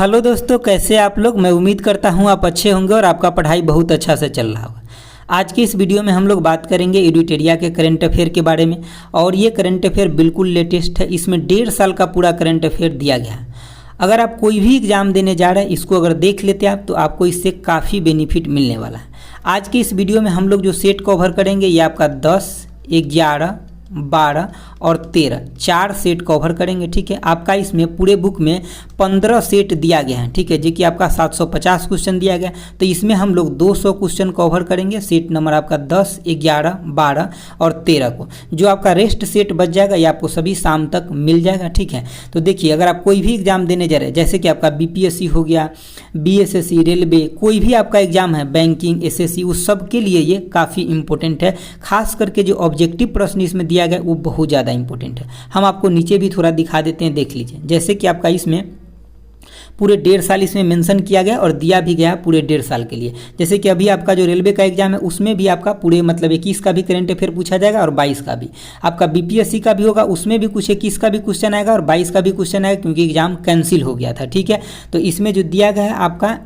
Hello दोस्तों, कैसे आप लोग। मैं उम्मीद करता हूं आप अच्छे होंगे और आपका पढ़ाई बहुत अच्छा से चल रहा होगा। आज की इस वीडियो में हम लोग बात करेंगे एडिटेरिया के करंट अफेयर के बारे में। और ये करंट अफेयर बिल्कुल लेटेस्ट है। इसमें 1.5 साल का पूरा करंट अफेयर दिया गया है। अगर आप कोई भी एग्जाम देने जा रहे हैं, इसको अगर देख लेते हैं आप, तो आपको इससे काफ़ी बेनिफिट मिलने वाला है। आज की इस वीडियो में हम लोग जो सेट कवर करेंगे ये आपका 10, 11, 12 और 13 4 सेट कवर करेंगे। ठीक है, आपका इसमें पूरे बुक में 15 सेट दिया गया है। ठीक है, जो कि आपका 750 क्वेश्चन दिया गया। तो इसमें हम लोग 200 क्वेश्चन कवर करेंगे। सेट नंबर आपका 10, 11, 12 और 13 को। जो आपका रेस्ट सेट बच जाएगा ये आपको सभी शाम तक मिल जाएगा। ठीक है, तो देखिए, अगर आप कोई भी एग्जाम देने जा रहे हैं, जैसे कि आपका बीपीएससी हो गया, बीएसएससी, रेलवे, कोई भी आपका एग्जाम है, बैंकिंग, एसएससी, उस सब के लिए ये काफ़ी इंपॉर्टेंट है। खास करके जो ऑब्जेक्टिव प्रश्न इसमें दिया गया वो बहुत ज़्यादा इंपॉर्टेंट है। हम आपको नीचे भी थोड़ा दिखा देते हैं, देख लीजिए। जैसे कि आपका इसमें पूरे 1.5 साल इसमें मेंशन किया गया और दिया भी गया पूरे 1.5 साल के लिए। जैसे कि अभी आपका जो रेलवे का एग्जाम है उसमें भी आपका पूरे 21 का भी करंट अफेयर पूछा जाएगा और 22 का भी। आपका बीपीएससी का भी होगा, उसमें भी कुछ 21 का भी क्वेश्चन आएगा और 22 का भी क्वेश्चन आएगा, क्योंकि एग्जाम कैंसिल हो गया था। ठीक है, तो इसमें जो दिया गया है आपका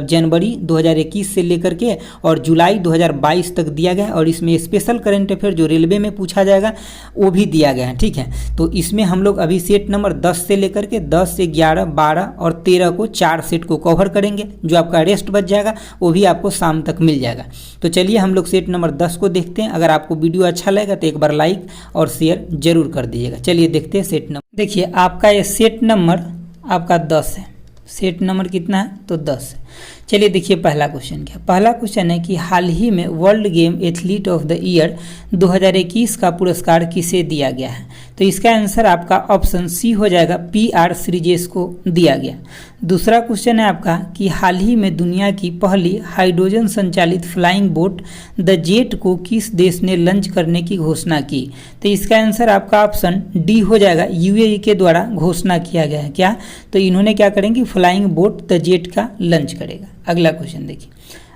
जनवरी 2021 से लेकर के और जुलाई 2022 तक दिया गया है। और इसमें स्पेशल करंट अफेयर जो रेलवे में पूछा जाएगा वो भी दिया गया है। ठीक है, तो इसमें हम लोग अभी सेट नंबर 10 से लेकर के 10, 11, 12 और 13 को 4 सेट को कवर करेंगे। जो आपका रेस्ट बच जाएगा वो भी आपको शाम तक मिल जाएगा। तो चलिए हम लोग सेट नंबर 10 को देखते हैं। अगर आपको वीडियो अच्छा लगेगा तो एक बार लाइक और शेयर जरूर कर दीजिएगा। चलिए देखते हैं सेट नंबर। देखिए, आपका ये सेट नंबर आपका 10 है। सेट नंबर कितना है? तो 10 है। चलिए देखिए, पहला क्वेश्चन क्या। पहला क्वेश्चन है कि हाल ही में world game athlete of the year 2021 का पुरस्कार किसे दिया गया है? तो इसका आंसर आपका ऑप्शन सी हो जाएगा, PR श्रीजेश को दिया गया। दूसरा क्वेश्चन है आपका कि हाल ही में दुनिया की पहली हाइड्रोजन संचालित फ्लाइंग बोट द जेट को किस देश ने लॉन्च करने की घोषणा की? तो इसका आंसर आपका ऑप्शन डी हो जाएगा, UAE के द्वारा घोषणा किया गया है। क्या? तो इन्होंने क्या करेंगे, फ्लाइंग बोट द जेट का लॉन्च करेगा। अगला क्वेश्चन देखिए।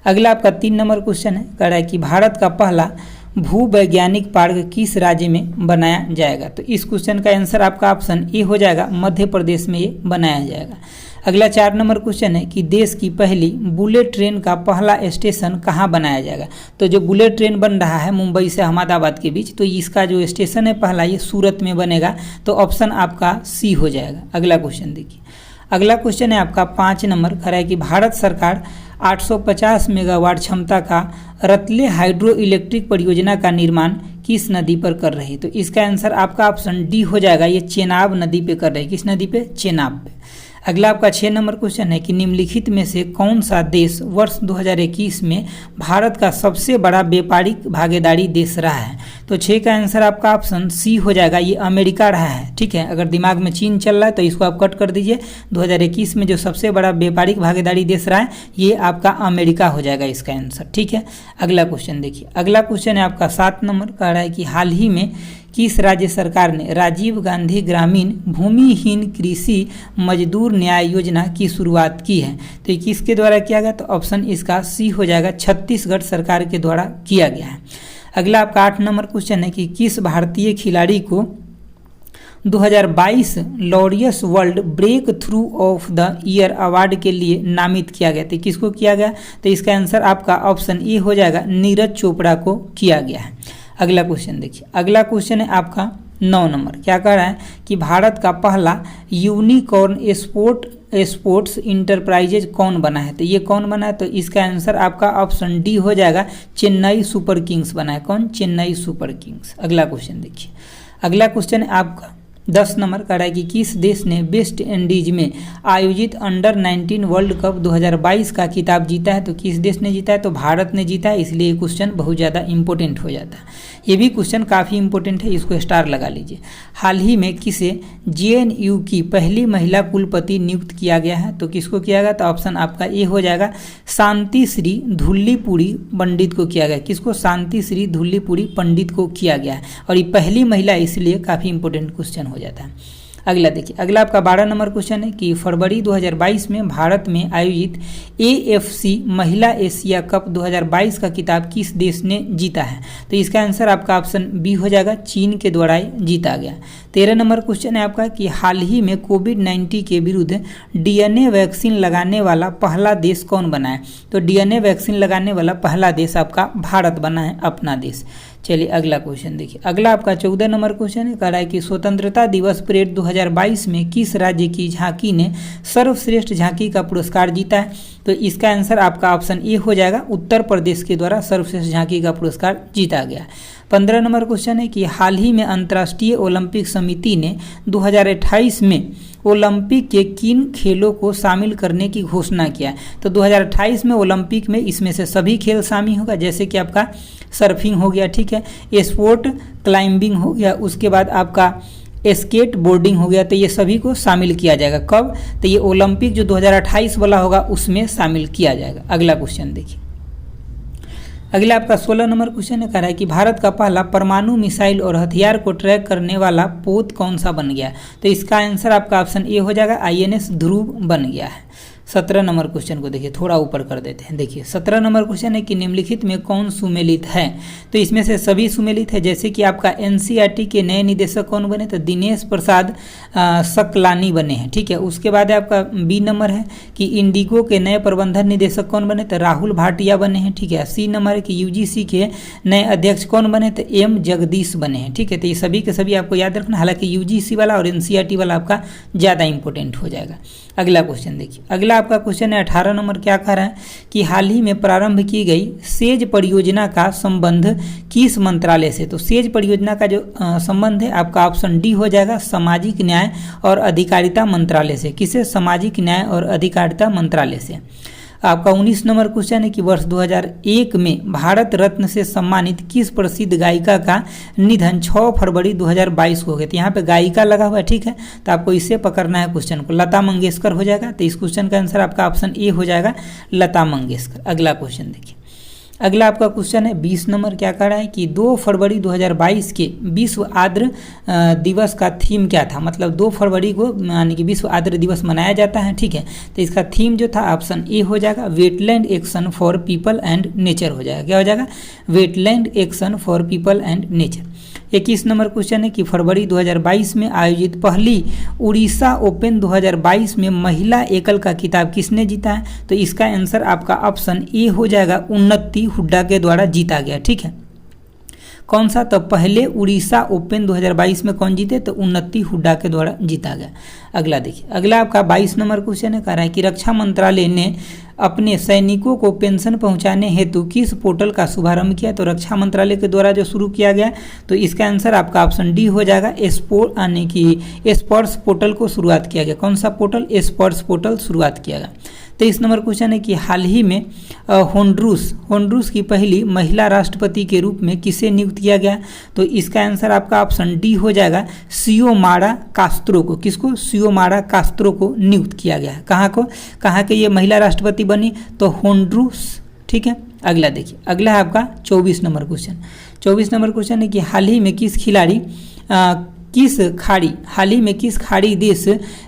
अगला आपका 3 नंबर क्वेश्चन है, कह रहा है कि भारत का पहला भूवैज्ञानिक पार्क किस राज्य में बनाया जाएगा? तो इस क्वेश्चन का आंसर आपका ऑप्शन ए हो जाएगा, मध्य प्रदेश में ये बनाया जाएगा। अगला 4 नंबर क्वेश्चन है कि देश की पहली बुलेट ट्रेन का पहला स्टेशन कहाँ बनाया जाएगा? तो जो बुलेट ट्रेन बन रहा है मुंबई से अहमदाबाद के बीच, तो इसका जो स्टेशन है पहला ये सूरत में बनेगा। तो ऑप्शन आपका सी हो जाएगा। अगला क्वेश्चन देखिए। अगला क्वेश्चन है आपका 5 नंबर, कह रहा है कि भारत सरकार 850 मेगावाट क्षमता का रतले हाइड्रो इलेक्ट्रिक परियोजना का निर्माण किस नदी पर कर रही है? तो इसका आंसर आपका ऑप्शन डी हो जाएगा, ये चेनाब नदी पे कर रही है। किस नदी पे? चेनाब पे। अगला आपका 6 नंबर क्वेश्चन है कि निम्नलिखित में से कौन सा देश वर्ष 2021 में भारत का सबसे बड़ा व्यापारिक भागीदारी देश रहा है? तो 6 का आंसर आपका ऑप्शन सी हो जाएगा, ये अमेरिका रहा है। ठीक है, अगर दिमाग में चीन चल रहा है तो इसको आप कट कर दीजिए। 2021 में जो सबसे बड़ा व्यापारिक भागीदारी देश रहा है ये आपका अमेरिका हो जाएगा इसका आंसर। ठीक है, अगला क्वेश्चन देखिए। अगला क्वेश्चन है आपका 7 नंबर, कह रहा है कि हाल ही में किस राज्य सरकार ने राजीव गांधी ग्रामीण भूमिहीन कृषि मजदूर न्याय योजना की शुरुआत की है? तो किसके द्वारा किया गया? तो ऑप्शन इसका सी हो जाएगा, छत्तीसगढ़ सरकार के द्वारा किया गया है। अगला आपका 8 नंबर क्वेश्चन है कि किस भारतीय खिलाड़ी को 2022 Laureus world breakthrough of the year award के लिए नामित किया गया? तो किसको किया गया? तो इसका आंसर आपका ऑप्शन ए हो जाएगा, नीरज चोपड़ा को किया गया है। अगला क्वेश्चन देखिए। अगला क्वेश्चन है आपका 9 नंबर, क्या कह रहा है कि भारत का पहला यूनिकॉर्न स्पोर्ट्स इंटरप्राइजेज कौन बना है? तो ये कौन बना है? तो इसका आंसर आपका ऑप्शन डी हो जाएगा, चेन्नई सुपर किंग्स बना है। कौन? Chennai super Kings. अगला क्वेश्चन देखिए। अगला क्वेश्चन है आपका 10 नंबर, कह रहा है कि किस देश ने वेस्ट इंडीज में आयोजित अंडर 19 वर्ल्ड कप 2022 का खिताब जीता है? तो किस देश ने जीता है? तो भारत ने जीता है, इसलिए ये क्वेश्चन बहुत ज़्यादा इंपॉर्टेंट हो जाता है। ये भी क्वेश्चन काफ़ी इंपॉर्टेंट है, इसको स्टार लगा लीजिए। हाल ही में किसे JNU की पहली महिला कुलपति नियुक्त किया गया है? तो किसको किया गया? तो ऑप्शन आपका ए हो जाएगा, शांति श्री धुल्लीपुरी पंडित को किया गया। किसको? शांति श्री धुल्लीपुरी पंडित को किया गया है। और ये पहली महिला, इसलिए काफ़ी इंपॉर्टेंट क्वेश्चन हो जाता है। अगला देखिए, अगला आपका 12 नंबर क्वेश्चन है कि फरवरी 2022 में भारत में आयोजित AFC महिला एशिया कप 2022 का खिताब किस देश ने जीता है? तो इसका आंसर आपका ऑप्शन बी हो जाएगा, चीन के द्वारा जीता गया। 13 नंबर क्वेश्चन है आपका कि हाल ही में कोविड-19 के विरुद्ध DNA वैक्सीन लगाने वाला पहला देश कौन बना है? तो DNA वैक्सीन लगाने वाला पहला देश आपका भारत बना है, अपना देश। चलिए अगला क्वेश्चन देखिए, अगला आपका 14 नंबर क्वेश्चन है, कह रहा है कि स्वतंत्रता दिवस परेड 2022 में किस राज्य की झांकी ने सर्वश्रेष्ठ झांकी का पुरस्कार जीता है? तो इसका आंसर आपका ऑप्शन ए हो जाएगा, उत्तर प्रदेश के द्वारा सर्वश्रेष्ठ झांकी का पुरस्कार जीता गया। 15 नंबर क्वेश्चन है कि हाल ही में अंतर्राष्ट्रीय ओलंपिक समिति ने 2028 में ओलंपिक के किन खेलों को शामिल करने की घोषणा किया है? तो 2028 में ओलंपिक में इसमें से सभी खेल शामिल होगा, जैसे कि आपका सर्फिंग हो गया, ठीक है, स्पोर्ट क्लाइंबिंग हो गया, उसके बाद आपका स्केट बोर्डिंग हो गया, तो ये सभी को शामिल किया जाएगा। कब? तो ये ओलंपिक जो 2028 वाला होगा उसमें शामिल किया जाएगा। अगला क्वेश्चन देखिए, अगला आपका 16 नंबर क्वेश्चन है, कह रहा है कि भारत का पहला परमाणु मिसाइल और हथियार को ट्रैक करने वाला पोत कौन सा बन गया? तो इसका आंसर आपका ऑप्शन ए हो जाएगा, INS ध्रुव बन गया है। 17 नंबर क्वेश्चन को देखिए, थोड़ा ऊपर कर देते हैं। देखिए 17 नंबर क्वेश्चन है कि निम्नलिखित में कौन सुमेलित है? तो इसमें से सभी सुमेलित है, जैसे कि आपका NCERT के नए निदेशक कौन बने? तो दिनेश प्रसाद सकलानी बने हैं, ठीक है। उसके बाद आपका बी नंबर है कि इंडिगो के नए प्रबंधन निदेशक कौन बने? तो राहुल भाटिया बने हैं, ठीक है। सी नंबर है कि UGC के नए अध्यक्ष कौन बने? तो M जगदीश बने हैं, ठीक है। तो ये सभी के सभी आपको याद रखना, हालांकि UGC वाला और NCERT वाला आपका ज़्यादा इंपॉर्टेंट हो जाएगा। अगला क्वेश्चन देखिए, अगला आपका क्वेश्चन है 18 नंबर, क्या कह रहा है कि हाल ही में प्रारंभ की गई सेज परियोजना का संबंध किस मंत्रालय से? तो सेज परियोजना का जो संबंध है आपका ऑप्शन डी हो जाएगा, सामाजिक न्याय और अधिकारिता मंत्रालय से। किसे? सामाजिक न्याय और अधिकारिता मंत्रालय से। आपका 19 नंबर क्वेश्चन है कि वर्ष 2001 में भारत रत्न से सम्मानित किस प्रसिद्ध गायिका का निधन 6 फरवरी 2022 को हो गया? तो यहाँ पे गायिका लगा हुआ है, ठीक है, तो आपको इससे पकड़ना है क्वेश्चन को। लता मंगेशकर हो जाएगा, तो इस क्वेश्चन का आंसर आपका ऑप्शन ए हो जाएगा, लता मंगेशकर। अगला क्वेश्चन देखिए, अगला आपका क्वेश्चन है 20 नंबर, क्या कह रहा है कि 2 फरवरी 2022 के विश्व आर्द्र दिवस का थीम क्या था? मतलब 2 फरवरी को यानी कि विश्व आर्द्र दिवस मनाया जाता है, ठीक है। तो इसका थीम जो था ऑप्शन ए हो जाएगा, wetland action for people and nature हो जाएगा। क्या हो जाएगा? Wetland action for people and nature. 21 number question है कि फरवरी 2022 में आयोजित पहली उड़ीसा ओपन 2022 में महिला एकल का खिताब किसने जीता है? तो इसका आंसर आपका ऑप्शन ए हो जाएगा, उन्नति हुड्डा के द्वारा जीता गया, ठीक है। कौन सा? तो पहले उड़ीसा ओपन 2022 में कौन जीते? तो उन्नति हुड्डा के द्वारा जीता गया। अगला देखिए, अगला आपका 22 नंबर क्वेश्चन है, कह रहा है कि रक्षा मंत्रालय ने अपने सैनिकों को पेंशन पहुंचाने हेतु किस पोर्टल का शुभारंभ किया? तो रक्षा मंत्रालय के द्वारा जो शुरू किया गया, तो इसका आंसर आपका ऑप्शन डी हो जाएगा, यानी कि स्पर्श पोर्टल को शुरुआत किया गया। कौन सा पोर्टल? स्पर्श पोर्टल शुरुआत किया गया। 23 नंबर क्वेश्चन है कि हाल ही में होंडुरास की पहली महिला राष्ट्रपति के रूप में किसे नियुक्त किया गया? तो इसका आंसर आपका ऑप्शन डी हो जाएगा, सियोमारा कास्त्रो को। किसको? सियोमारा कास्त्रो को नियुक्त किया गया है। कहाँ के ये महिला राष्ट्रपति बनी? तो होंडुरास, ठीक है। अगला देखिए, अगला है आपका 24 नंबर क्वेश्चन। 24 नंबर क्वेश्चन है कि हाल ही में किस खाड़ी देश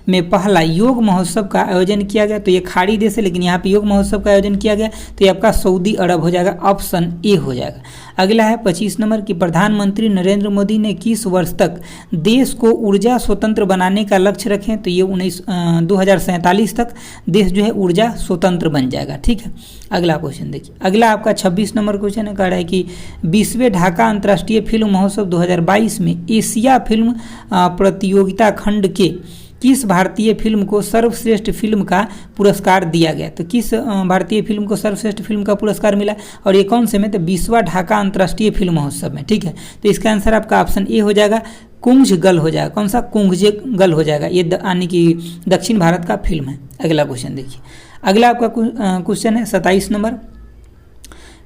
में पहला योग महोत्सव का आयोजन किया गया? तो ये खाड़ी देश है, लेकिन यहाँ पे योग महोत्सव का आयोजन किया गया, तो ये आपका सऊदी अरब हो जाएगा, ऑप्शन ए हो जाएगा। अगला है 25 नंबर की प्रधानमंत्री नरेंद्र मोदी ने किस वर्ष तक देश को ऊर्जा स्वतंत्र बनाने का लक्ष्य रखें? तो ये 2047 तक देश जो है ऊर्जा स्वतंत्र बन जाएगा, ठीक है। अगला क्वेश्चन देखिए, अगला आपका 26 नंबर क्वेश्चन है, कह रहा है कि 20वें ढाका अंतर्राष्ट्रीय फिल्म महोत्सव 2022 में एशिया फिल्म प्रतियोगिता खंड के किस भारतीय फिल्म को सर्वश्रेष्ठ फिल्म का पुरस्कार दिया गया? तो किस भारतीय फिल्म को सर्वश्रेष्ठ फिल्म का पुरस्कार मिला, और ये कौन से में? तो 20वां ढाका अंतर्राष्ट्रीय फिल्म महोत्सव में, ठीक है। तो इसका आंसर आपका ऑप्शन ए हो जाएगा, कुंजगल हो जाएगा। कौन सा? कुंजगल हो जाएगा, ये यानी कि दक्षिण भारत का फिल्म है। अगला क्वेश्चन देखिए, अगला आपका क्वेश्चन है 27 नंबर,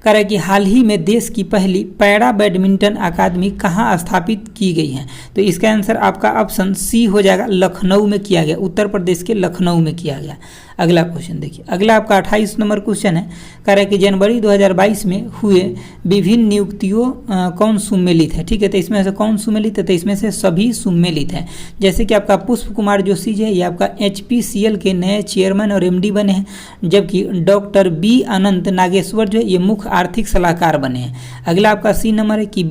कह रहा है कि हाल ही में देश की पहली पैरा बैडमिंटन अकादमी कहाँ स्थापित की गई है। तो इसका आंसर आपका ऑप्शन सी हो जाएगा, लखनऊ में किया गया, उत्तर प्रदेश के लखनऊ में किया गया। अगला क्वेश्चन देखिए, अगला आपका 28 नंबर क्वेश्चन है। कह रहा है कि जनवरी 2022 में हुए विभिन्न नियुक्तियों कौन सुमेलित है। ठीक है, तो इसमें से कौन सुमेलित है, तो इसमें से सभी सुमेलित है। जैसे कि आपका पुष्प कुमार जोशी जो है ये आपका HPCL के नए चेयरमैन और MD बने हैं, जबकि डॉक्टर B अनंत नागेश्वर जो है ये मुख्य आर्थिक सलाहकार बने हैं। अगला आपका सी नंबर है कि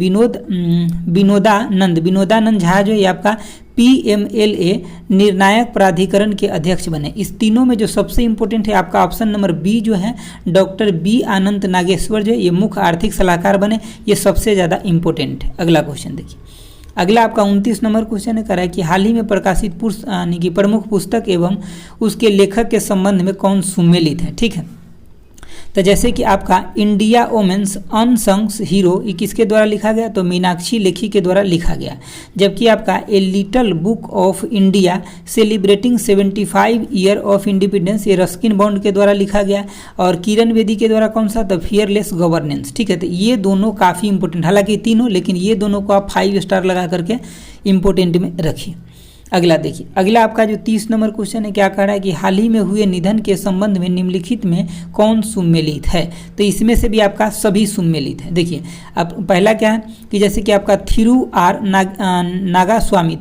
विनोदानंद झा जो है ये आपका PMLA निर्णायक प्राधिकरण के अध्यक्ष बने। इस तीनों में जो सबसे इंपॉर्टेंट है आपका ऑप्शन नंबर बी जो है, डॉक्टर B अनंत नागेश्वर जो है ये मुख्य आर्थिक सलाहकार बने, ये सबसे ज़्यादा इंपॉर्टेंट है। अगला क्वेश्चन देखिए, अगला आपका 29 नंबर क्वेश्चन है। कह रहा है कि हाल ही में प्रकाशित यानी कि प्रमुख पुस्तक एवं उसके लेखक के संबंध में कौन सुमेलित है। ठीक है, तो जैसे कि आपका इंडिया वोमेन्स अनसंग्स हीरो ये किसके द्वारा लिखा गया, तो मीनाक्षी लेखी के द्वारा लिखा गया। जबकि आपका a little book of India celebrating 75 year of independence ये रस्किन बॉन्ड के द्वारा लिखा गया। और किरण बेदी के द्वारा कौन सा, द फियरलेस गवर्नेंस। ठीक है, तो ये दोनों काफ़ी इंपॉर्टेंट, हालांकि तीनों, लेकिन ये दोनों को आप 5 स्टार लगा करके इंपॉर्टेंट में रखिए। अगला देखिए, अगला आपका जो 30 नंबर क्वेश्चन है, क्या कह रहा है कि हाल ही में हुए निधन के संबंध में निम्नलिखित में कौन सुमेलित है। तो इसमें से भी आपका सभी सुमेलित है। देखिए, अब पहला क्या है कि जैसे कि आपका थिरू आर नागास्वामी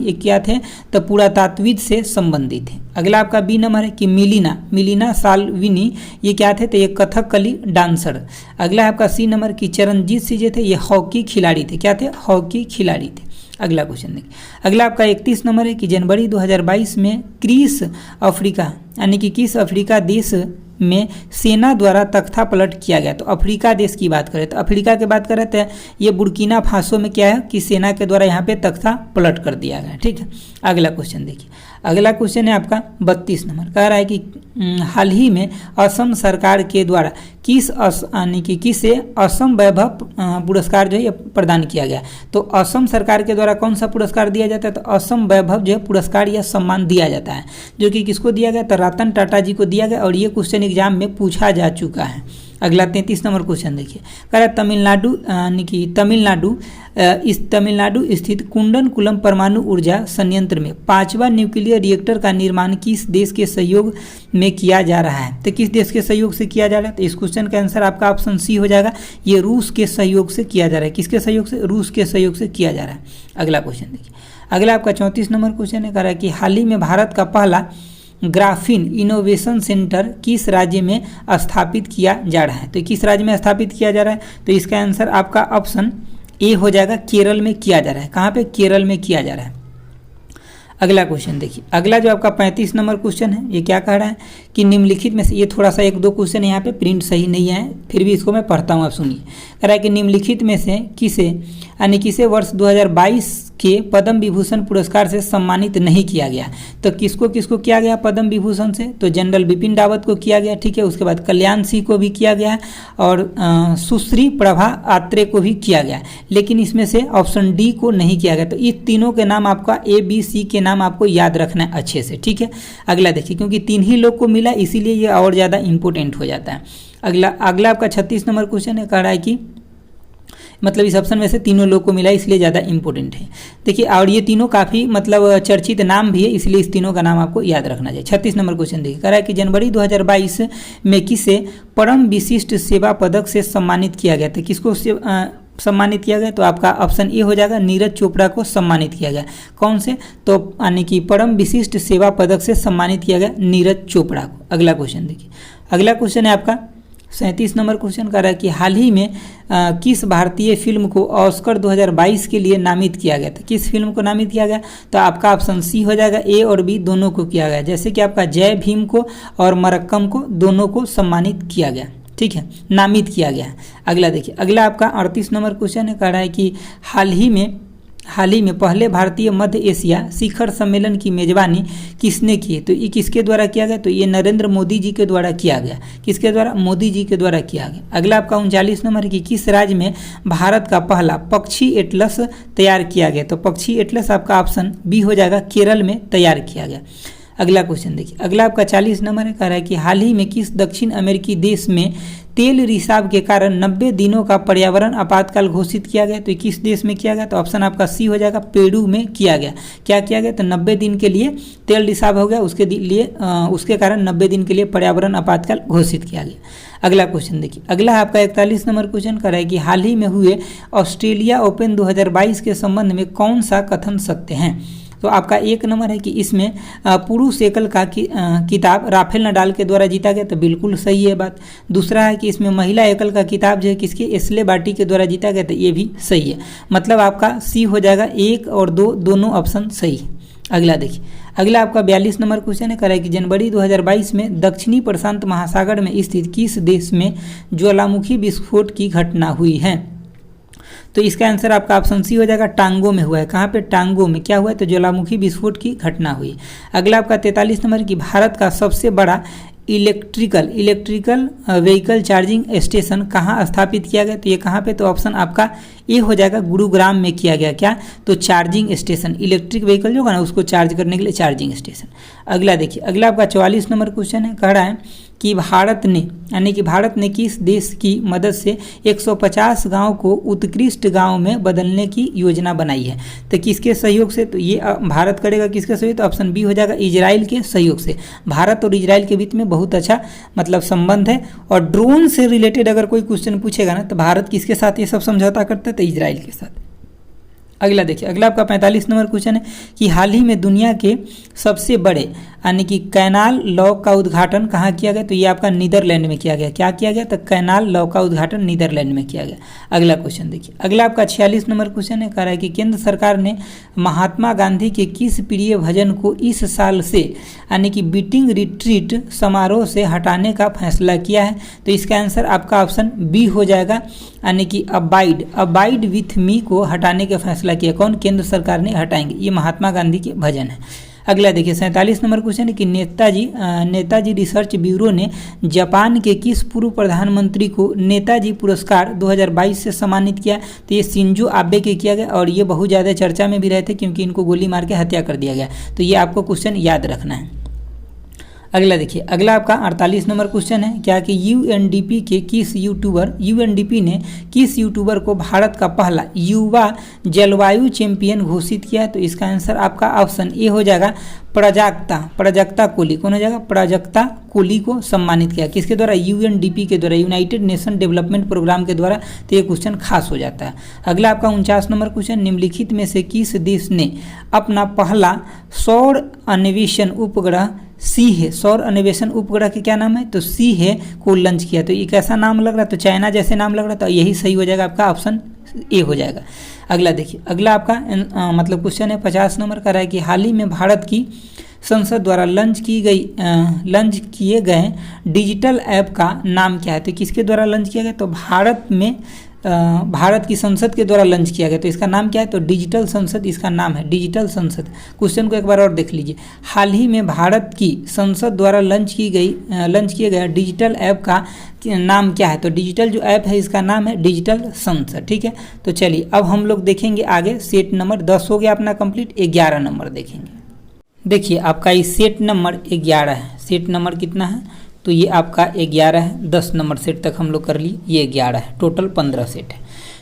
ये क्या थे, तो पुरातात्विद से संबंधित है। अगला आपका बी नंबर है कि मिलिना साल्विनी ये क्या थे, तो ये कथकली डांसर। अगला आपका सी नंबर की चरणजीत सिंह जो थे ये हॉकी खिलाड़ी थे, क्या थे, हॉकी खिलाड़ी थे। अगला क्वेश्चन देखिए, अगला आपका 31 नंबर है कि जनवरी 2022 में किस अफ्रीका यानी कि किस अफ्रीका देश में सेना द्वारा तख्ता पलट किया गया। तो अफ्रीका देश की बात करें तो अफ्रीका की बात करें तो ये बुर्किना फासो में क्या है कि सेना के द्वारा यहाँ पे तख्ता पलट कर दिया गया। ठीक है, अगला क्वेश्चन देखिए, अगला क्वेश्चन है आपका 32 नंबर। कह रहा है कि हाल ही में असम सरकार के द्वारा किसे असम वैभव पुरस्कार जो है प्रदान किया गया। तो असम सरकार के द्वारा कौन सा पुरस्कार दिया जाता है, तो असम वैभव जो है पुरस्कार या सम्मान दिया जाता है, जो कि किसको दिया गया, तो रतन टाटा जी को दिया गया। और ये क्वेश्चन एग्जाम में पूछा जा चुका है। अगला 33 नंबर क्वेश्चन देखिए, कह रहा है तमिलनाडु स्थित कुंडनकुलम परमाणु ऊर्जा संयंत्र में 5वां न्यूक्लियर रिएक्टर का निर्माण किस देश के सहयोग में किया जा रहा है। तो किस देश के सहयोग से किया जा रहा है, तो इस क्वेश्चन का आंसर आपका ऑप्शन सी हो जाएगा, ये रूस के सहयोग से किया जा रहा है। किसके सहयोग से, रूस के सहयोग से किया जा रहा है। अगला क्वेश्चन देखिए, अगला आपका 34 नंबर क्वेश्चन है। कह रहा है कि हाल ही में भारत का पहला ग्राफीन इनोवेशन सेंटर किस राज्य में स्थापित किया जा रहा है। तो किस राज्य में स्थापित किया जा रहा है, तो इसका आंसर आपका ऑप्शन ए हो जाएगा, केरल में किया जा रहा है। कहाँ पे, केरल में किया जा रहा है। अगला क्वेश्चन देखिए, अगला जो आपका 35 नंबर क्वेश्चन है, ये क्या कह रहा है कि निम्नलिखित में से, ये थोड़ा सा 1-2 क्वेश्चन यहाँ पे प्रिंट सही नहीं है, फिर भी इसको मैं पढ़ता हूँ, आप सुनिए। कह रहा है कि निम्नलिखित में से किसे वर्ष 2022 के पद्म विभूषण पुरस्कार से सम्मानित नहीं किया गया। तो किसको किसको किया गया पद्म विभूषण से, तो जनरल बिपिन रावत को किया गया। ठीक है, उसके बाद कल्याण सिंह को भी किया गया और सुश्री प्रभा आत्रे को भी किया गया, लेकिन इसमें से ऑप्शन डी को नहीं किया गया। तो इस तीनों के नाम आपका ABC के नाम आपको याद रखना है अच्छे से। ठीक है, अगला देखिए, क्योंकि 3 ही लोग को मिला इसीलिए ये और ज़्यादा इंपॉर्टेंट हो जाता है। अगला आपका 36 नंबर क्वेश्चन है। कह रहा है कि मतलब इस ऑप्शन में से तीनों लोग को मिला इसलिए ज़्यादा इंपॉर्टेंट है। देखिए, और ये तीनों काफ़ी मतलब चर्चित नाम भी है, इसलिए इस तीनों का नाम आपको याद रखना चाहिए। 36 नंबर क्वेश्चन देखिए, कह रहा है कि जनवरी 2022 में किसे परम विशिष्ट सेवा पदक से सम्मानित किया गया था। किसको सम्मानित किया गया, तो आपका ऑप्शन ए हो जाएगा, नीरज चोपड़ा को सम्मानित किया गया। कौन से, तो यानी कि परम विशिष्ट सेवा पदक से सम्मानित किया गया नीरज चोपड़ा को। अगला क्वेश्चन देखिए, अगला क्वेश्चन है आपका 37 नंबर क्वेश्चन। कह रहा है कि हाल ही में किस भारतीय फिल्म को ऑस्कर 2022 के लिए नामित किया गया था। किस फिल्म को नामित किया गया, तो आपका ऑप्शन सी हो जाएगा, ए और बी दोनों को किया गया। जैसे कि आपका जय भीम को और मरक्कम को दोनों को सम्मानित किया गया। ठीक है, नामित किया गया। अगला देखिए, अगला आपका 38 नंबर क्वेश्चन है। कह रहा है कि हाल ही में पहले भारतीय मध्य एशिया शिखर सम्मेलन की मेजबानी किसने की। तो ये किसके द्वारा किया गया, तो ये नरेंद्र मोदी जी के द्वारा किया गया। किसके द्वारा, मोदी जी के द्वारा किया गया। अगला आपका 39 नंबर है कि किस राज्य में भारत का पहला पक्षी एटलस तैयार किया गया। तो पक्षी एटलस आपका ऑप्शन बी हो जाएगा, केरल में तैयार किया गया। अगला क्वेश्चन देखिए, अगला आपका 40 नंबर है, कह रहा है कि हाल ही में किस दक्षिण अमेरिकी देश में तेल रिसाव के कारण 90 दिनों का पर्यावरण आपातकाल घोषित किया गया? तो ये किस देश में किया गया? तो ऑप्शन आपका सी हो जाएगा, पेरू में किया गया। क्या किया गया? तो 90 दिन के लिए तेल रिसाव हो गया, उसके कारण 90 दिन के लिए पर्यावरण आपातकाल घोषित किया गया। अगला क्वेश्चन देखिए, अगला आपका 41 नंबर क्वेश्चन कर रहा है कि हाल ही में हुए ऑस्ट्रेलिया ओपन 2022 के संबंध में कौन सा कथन सत्य है? तो आपका 1 नंबर है कि इसमें पुरुष एकल का किताब राफेल नडाल के द्वारा जीता गया, तो बिल्कुल सही है बात। दूसरा है कि इसमें महिला एकल का किताब जो है किसके, एस्ले बार्टी के द्वारा जीता गया, तो ये भी सही है। मतलब आपका सी हो जाएगा, 1 और 2 दोनों ऑप्शन सही है। अगला देखिए, अगला आपका 42 नंबर क्वेश्चन है, कह रहा है कि जनवरी 2022 में दक्षिणी प्रशांत महासागर में स्थित किस देश में ज्वालामुखी विस्फोट की घटना हुई है? तो इसका आंसर आपका ऑप्शन सी हो जाएगा, टांगो में हुआ है। कहाँ पे? टांगो में। क्या हुआ है? तो ज्वालामुखी विस्फोट की घटना हुई। अगला आपका 43 नंबर की भारत का सबसे बड़ा इलेक्ट्रिकल व्हीकल चार्जिंग स्टेशन कहाँ स्थापित किया गया? तो ये कहाँ पे? तो ऑप्शन आपका ए हो जाएगा, गुरुग्राम में किया गया। क्या? तो चार्जिंग स्टेशन, इलेक्ट्रिक व्हीकल जो है ना उसको चार्ज करने के लिए चार्जिंग स्टेशन। अगला देखिए, अगला आपका 44 नंबर क्वेश्चन है, कह रहा है कि भारत ने किस देश की मदद से 150 गांव को उत्कृष्ट गांव में बदलने की योजना बनाई है? तो किसके सहयोग से? तो ये भारत करेगा किसके सहयोग? तो ऑप्शन बी हो जाएगा, इजराइल के सहयोग से। भारत और इजराइल के बीच में बहुत अच्छा मतलब संबंध है। और ड्रोन से रिलेटेड अगर कोई क्वेश्चन पूछेगा ना तो भारत किसके साथ ये सब समझौता करता है? तो इजराइल के साथ। अगला देखिए, अगला आपका 45 नंबर क्वेश्चन है कि हाल ही में दुनिया के सबसे बड़े यानी कि कैनाल लॉक का उद्घाटन कहाँ किया गया? तो ये आपका नीदरलैंड में किया गया। क्या किया गया? तो कैनाल लॉक का उद्घाटन नीदरलैंड में किया गया। अगला क्वेश्चन देखिए, अगला आपका 46 नंबर क्वेश्चन है, कह रहा है कि केंद्र सरकार ने महात्मा गांधी के किस प्रिय भजन को इस साल से यानी कि बीटिंग रिट्रीट समारोह से हटाने का फैसला किया है? तो इसका आंसर आपका ऑप्शन बी हो जाएगा, यानी कि अबाइड विथ मी को हटाने का फैसला किया। कौन? केंद्र सरकार ने हटाएंगे। ये महात्मा गांधी के भजन है। अगला देखिए, 47 नंबर क्वेश्चन है कि नेताजी रिसर्च ब्यूरो ने जापान के किस पूर्व प्रधानमंत्री को नेताजी पुरस्कार 2022 से सम्मानित किया? तो ये शिंजो आबे के किया गया और ये बहुत ज़्यादा चर्चा में भी रहे थे क्योंकि इनको गोली मार के हत्या कर दिया गया। तो ये आपको क्वेश्चन याद रखना है। अगला देखिए, अगला आपका 48 नंबर क्वेश्चन है, क्या कि यूएनडीपी ने किस यूट्यूबर को भारत का पहला युवा जलवायु चैंपियन घोषित किया है? तो इसका आंसर आपका ऑप्शन ए हो जाएगा, प्राजक्ता कोली। कौन हो जाएगा? प्राजक्ता कोली को सम्मानित किया। किसके द्वारा? यूएनडीपी के द्वारा, यूनाइटेड नेशन डेवलपमेंट प्रोग्राम के द्वारा। तो ये क्वेश्चन खास हो जाता है। अगला आपका 49 नंबर क्वेश्चन, निम्नलिखित में से किस देश ने अपना पहला सौर अन्वेषण उपग्रह सौर अन्वेषण उपग्रह के क्या नाम है? तो सी है को लॉन्च किया? तो ये कैसा नाम लग रहा है? तो चाइना जैसे नाम लग रहा है, तो यही सही हो जाएगा, आपका ऑप्शन ए हो जाएगा। अगला देखिए, अगला आपका मतलब क्वेश्चन है 50 नंबर का, है कि हाल ही में भारत की संसद द्वारा लॉन्च किए गए डिजिटल ऐप का नाम क्या है? तो किसके द्वारा लॉन्च किया गया? तो भारत की संसद के द्वारा लॉन्च किया गया। तो इसका नाम क्या है? तो डिजिटल संसद इसका नाम है, डिजिटल संसद। क्वेश्चन को एक बार और देख लीजिए, हाल ही में भारत की संसद द्वारा लॉन्च किए गए डिजिटल ऐप का नाम क्या है? तो डिजिटल जो ऐप है इसका नाम है डिजिटल संसद। ठीक है, तो चलिए अब हम लोग देखेंगे आगे। सेट नंबर 10 हो गया अपना कंप्लीट। 11 नंबर देखेंगे। देखिए, आपका ये सेट नंबर 11 है। सेट नंबर कितना है? तो ये आपका 11 है। 10 नंबर सेट तक हम लोग कर लिए, ये 11 है। टोटल 15 सेट है।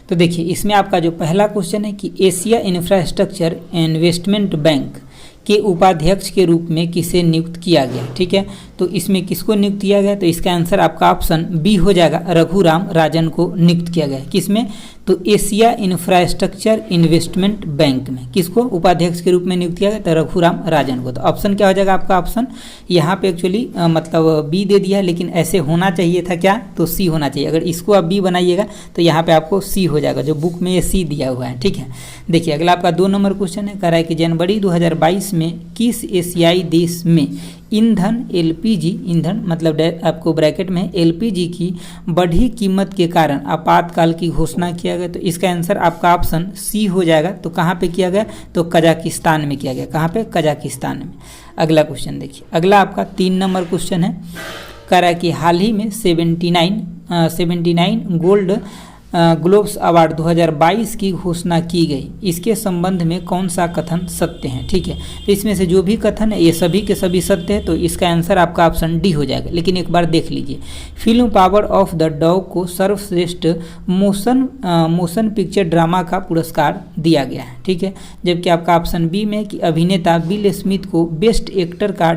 तो देखिए, इसमें आपका जो पहला क्वेश्चन है कि एशिया इंफ्रास्ट्रक्चर इन्वेस्टमेंट बैंक के उपाध्यक्ष के रूप में किसे नियुक्त किया गया? ठीक है, तो इसमें किसको नियुक्त किया गया? तो इसका आंसर आपका ऑप्शन बी हो जाएगा, रघुराम राजन को नियुक्त किया गया। किसमें? तो एशिया इंफ्रास्ट्रक्चर इन्वेस्टमेंट बैंक में किसको उपाध्यक्ष के रूप में नियुक्त किया गया? तो रघुराम राजन को। तो ऑप्शन क्या हो जाएगा आपका? ऑप्शन यहाँ पे एक्चुअली मतलब बी दे दिया है, लेकिन ऐसे होना चाहिए था क्या? तो सी होना चाहिए। अगर इसको आप बी बनाइएगा तो यहाँ पे आपको सी हो जाएगा, जो बुक में ये सी दिया हुआ है। ठीक है, देखिए अगला आपका 2 नंबर क्वेश्चन है, कह रहा है कि जनवरी 2022 में किस एशियाई देश में ईंधन एलपीजी ईंधन मतलब आपको ब्रैकेट में एलपीजी की बढ़ी कीमत के कारण आपातकाल की घोषणा किया गया? तो इसका आंसर आपका ऑप्शन सी हो जाएगा। तो कहाँ पे किया गया? तो कजाकिस्तान में किया गया। कहाँ पे? कजाकिस्तान में। अगला क्वेश्चन देखिए, अगला आपका 3 नंबर क्वेश्चन है, कह रहा है कि हाल ही में 79 गोल्ड ग्लोब्स अवार्ड 2022 की घोषणा की गई, इसके संबंध में कौन सा कथन सत्य है। ठीक है, तो इसमें से जो भी कथन है ये सभी के सभी सत्य है, तो इसका आंसर आपका ऑप्शन डी हो जाएगा। लेकिन एक बार देख लीजिए, film power of the dog को सर्वश्रेष्ठ मोशन पिक्चर ड्रामा का पुरस्कार दिया गया है। ठीक है, जबकि आपका ऑप्शन बी में कि अभिनेता विल स्मिथ को बेस्ट एक्टर का